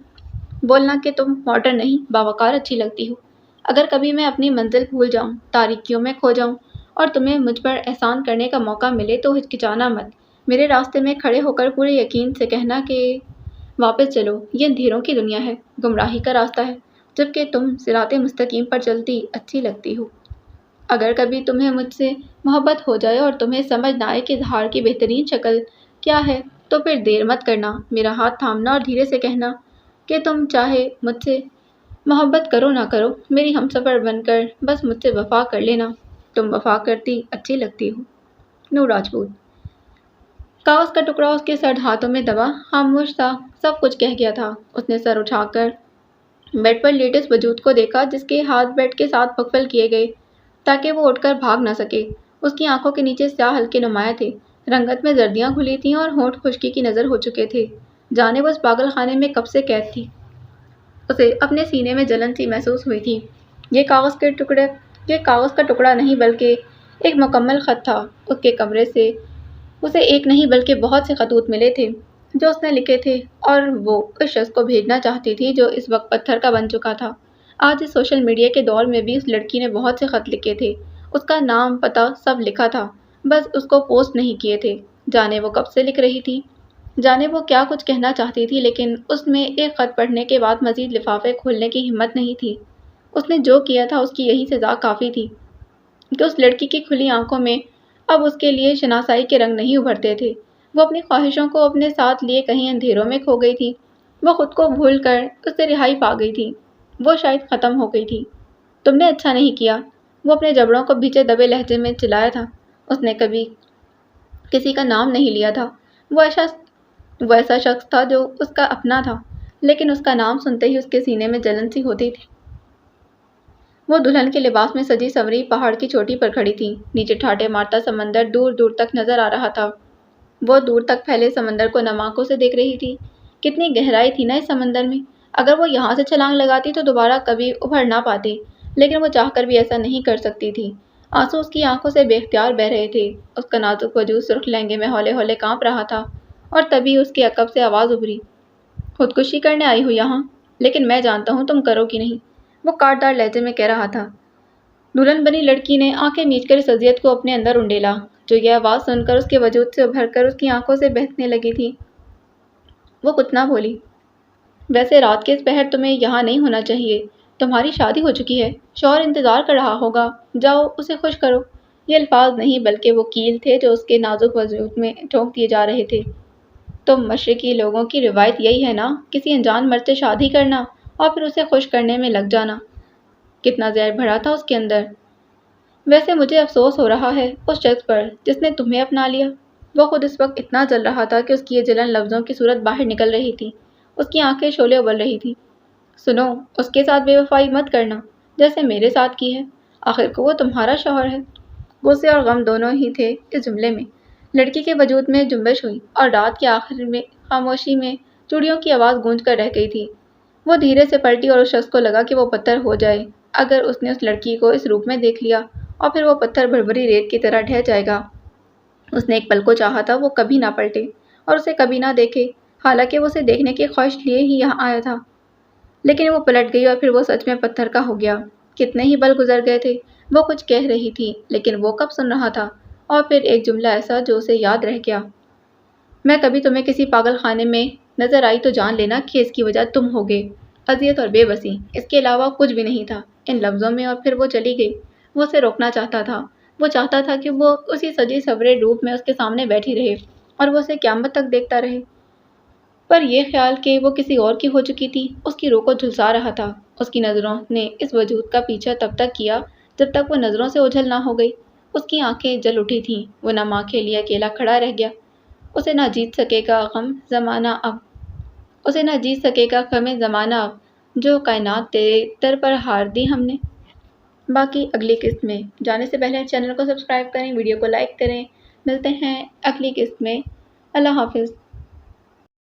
بولنا کہ تم ماڈرن نہیں، باوقار اچھی لگتی ہو۔ اگر کبھی میں اپنی منزل بھول جاؤں، تاریکیوں میں کھو جاؤں اور تمہیں مجھ پر احسان کرنے کا موقع ملے تو ہچکچانا مت، میرے راستے میں کھڑے ہو کر پورے یقین سے کہنا کہ واپس چلو، یہ اندھیروں کی دنیا ہے، گمراہی کا راستہ ہے، جبکہ تم صراط مستقیم پر چلتی اچھی لگتی ہو۔ اگر کبھی تمہیں مجھ سے محبت ہو جائے اور تمہیں سمجھ نہ آئے کہ اظہار کی بہترین شکل کیا ہے تو پھر دیر مت کرنا، میرا ہاتھ تھامنا اور دھیرے سے کہنا کہ تم چاہے مجھ سے محبت کرو نہ کرو، میری ہمسفر بن کر بس مجھ سے وفا کر لینا، تم وفا کرتی اچھی لگتی ہو۔ نور راجپوت۔ کاغذ کا ٹکڑا اس کے سرد ہاتھوں میں دبا، خاموش تھا، سب کچھ کہہ گیا تھا۔ اس نے سر اٹھا کر بیڈ پر لیٹے اس وجود کو دیکھا جس کے ہاتھ بیڈ کے ساتھ پکفل کیے گئے تاکہ وہ اٹھ کر بھاگ نہ سکے۔ اس کی آنکھوں کے نیچے سیاہ حلقے نمایاں تھے، رنگت میں زردیاں گھلی تھیں اور ہونٹ خشکی کی نظر ہو چکے تھے، جانے وہ اس پاگل خانے میں کب سے قید تھی۔ اسے اپنے سینے میں جلن سی محسوس ہوئی تھی۔ یہ کاغذ کا ٹکڑا نہیں بلکہ ایک مکمل خط تھا۔ اس کے کمرے سے اسے ایک نہیں بلکہ بہت سے خطوط ملے تھے جو اس نے لکھے تھے، اور وہ اس شخص کو بھیجنا چاہتی تھی جو اس وقت پتھر کا بن چکا تھا۔ آج اس سوشل میڈیا کے دور میں بھی اس لڑکی نے بہت سے خط لکھے تھے، اس کا نام، پتہ سب لکھا تھا، بس اس کو پوسٹ نہیں کیے تھے۔ جانے وہ کب سے لکھ رہی تھی، جانے وہ کیا کچھ کہنا چاہتی تھی، لیکن اس میں ایک خط پڑھنے کے بعد مزید لفافے کھولنے کی ہمت نہیں تھی۔ اس نے جو کیا تھا اس کی یہی سزا کافی تھی کہ اس لڑکی کی کھلی آنکھوں میں اب اس کے لیے شناسائی کے رنگ نہیں ابھرتے تھے۔ وہ اپنی خواہشوں کو اپنے ساتھ لیے کہیں اندھیروں میں کھو گئی تھی۔ وہ خود کو بھول کر اس سے رہائی پا گئی تھی۔ وہ شاید ختم ہو گئی تھی۔ تم نے اچھا نہیں کیا، وہ اپنے جبڑوں کو بھیچے دبے لہجے میں چلایا تھا۔ اس نے کبھی کسی کا نام نہیں لیا تھا۔ وہ ایسا شخص تھا جو اس کا اپنا تھا، لیکن اس کا نام سنتے ہی اس کے سینے میں جلن سی ہوتی تھی۔ وہ دلہن کے لباس میں سجی سنوری پہاڑ کی چوٹی پر کھڑی تھی۔ نیچے ٹھاٹھے مارتا سمندر دور دور تک نظر آ رہا تھا۔ وہ دور تک پھیلے سمندر کو نم آنکھوں سے دیکھ رہی تھی۔ کتنی گہرائی تھی نا اس سمندر میں! اگر وہ یہاں سے چھلانگ لگاتی تو دوبارہ کبھی ابھر نہ پاتی، لیکن وہ چاہ کر بھی ایسا نہیں کر سکتی تھی۔ آنسو اس کی آنکھوں سے بے اختیار بہہ رہے تھے۔ اس کا نازک وجود سرخ لہنگے میں ہولے ہولے کانپ رہا تھا، اور تبھی اس کے عقب سے آواز ابھری۔ خودکشی کرنے آئی ہو یہاں، لیکن میں جانتا ہوں تم کرو گی نہیں، وہ کاٹدار لہجے میں کہہ رہا تھا۔ دلہن بنی لڑکی نے آنکھیں میچ کر اس اذیت کو اپنے اندر انڈیلا، جو یہ آواز سن کر اس کے وجود سے ابھر کر اس کی آنکھوں سے بہنے لگی تھی۔ وہ کچھ نہ بولی۔ ویسے رات کے اس پہر تمہیں یہاں نہیں ہونا چاہیے، تمہاری شادی ہو چکی ہے، شوہر انتظار کر رہا ہوگا، جاؤ اسے خوش کرو۔ یہ الفاظ نہیں بلکہ وہ کیل تھے جو اس کے نازک وجود میں ٹھونک دیے جا رہے تھے۔ تم مشرقی لوگوں کی روایت یہی ہے نا، کسی انجان مرد سے شادی کرنا اور پھر اسے خوش کرنے میں لگ جانا۔ کتنا زہر بھرا تھا اس کے اندر! ویسے مجھے افسوس ہو رہا ہے اس شخص پر جس نے تمہیں اپنا لیا۔ وہ خود اس وقت اتنا جل رہا تھا کہ اس کی یہ جلن لفظوں کی صورت باہر نکل رہی تھی۔ اس کی آنکھیں شعلے ابل رہی تھی۔ سنو، اس کے ساتھ بے وفائی مت کرنا جیسے میرے ساتھ کی ہے، آخر کو وہ تمہارا شوہر ہے۔ غصے اور غم دونوں ہی تھے اس جملے میں۔ لڑکی کے وجود میں جنبش ہوئی، اور رات کے آخر میں خاموشی میں چوڑیوں کی آواز گونج کر رہ گئی تھی۔ وہ دھیرے سے پلٹی اور اس شخص کو لگا کہ وہ پتھر ہو جائے اگر اس نے اس لڑکی کو اس روپ میں دیکھ لیا، اور پھر وہ پتھر بھربھری ریت کی طرح ڈھہ جائے گا۔ اس نے ایک پل کو چاہا تھا وہ کبھی نہ پلٹے اور اسے کبھی نہ دیکھے، حالانکہ وہ اسے دیکھنے کی خواہش لیے ہی یہاں آیا تھا، لیکن وہ پلٹ گئی اور پھر وہ سچ میں پتھر کا ہو گیا۔ کتنے ہی پل گزر گئے تھے، وہ کچھ کہہ رہی تھی لیکن وہ کب سن رہا تھا، اور پھر ایک جملہ ایسا جو اسے یاد رہ گیا۔ میں کبھی تمہیں کسی پاگل خانے میں نظر آئی تو جان لینا کہ اس کی وجہ تم ہوگے۔ اذیت اور بے بسی، اس کے علاوہ کچھ بھی نہیں تھا ان لفظوں میں، اور پھر وہ چلی گئی۔ وہ اسے روکنا چاہتا تھا، وہ چاہتا تھا کہ وہ اسی سجے سورے روپ میں اس کے سامنے بیٹھی رہے اور وہ اسے قیامت تک دیکھتا رہے، پر یہ خیال کہ وہ کسی اور کی ہو چکی تھی اس کی روح کو جھلسا رہا تھا۔ اس کی نظروں نے اس وجود کا پیچھا تب تک کیا جب تک وہ نظروں سے اوجھل نہ ہو گئی۔ اس کی آنکھیں جل اٹھی تھیں، وہ نم آنکھیں لیے اکیلا کھڑا رہ گیا۔ اسے نہ جیت سکے گا غم زمانہ اب، اسے نہ جیت سکے گا غم زمانہ اب، جو کائنات تیرے در پر ہار دی ہم نے۔ باقی اگلی قسط میں جانے سے پہلے چینل کو سبسکرائب کریں، ویڈیو کو لائک کریں۔ ملتے ہیں اگلی قسط میں۔ اللہ حافظ۔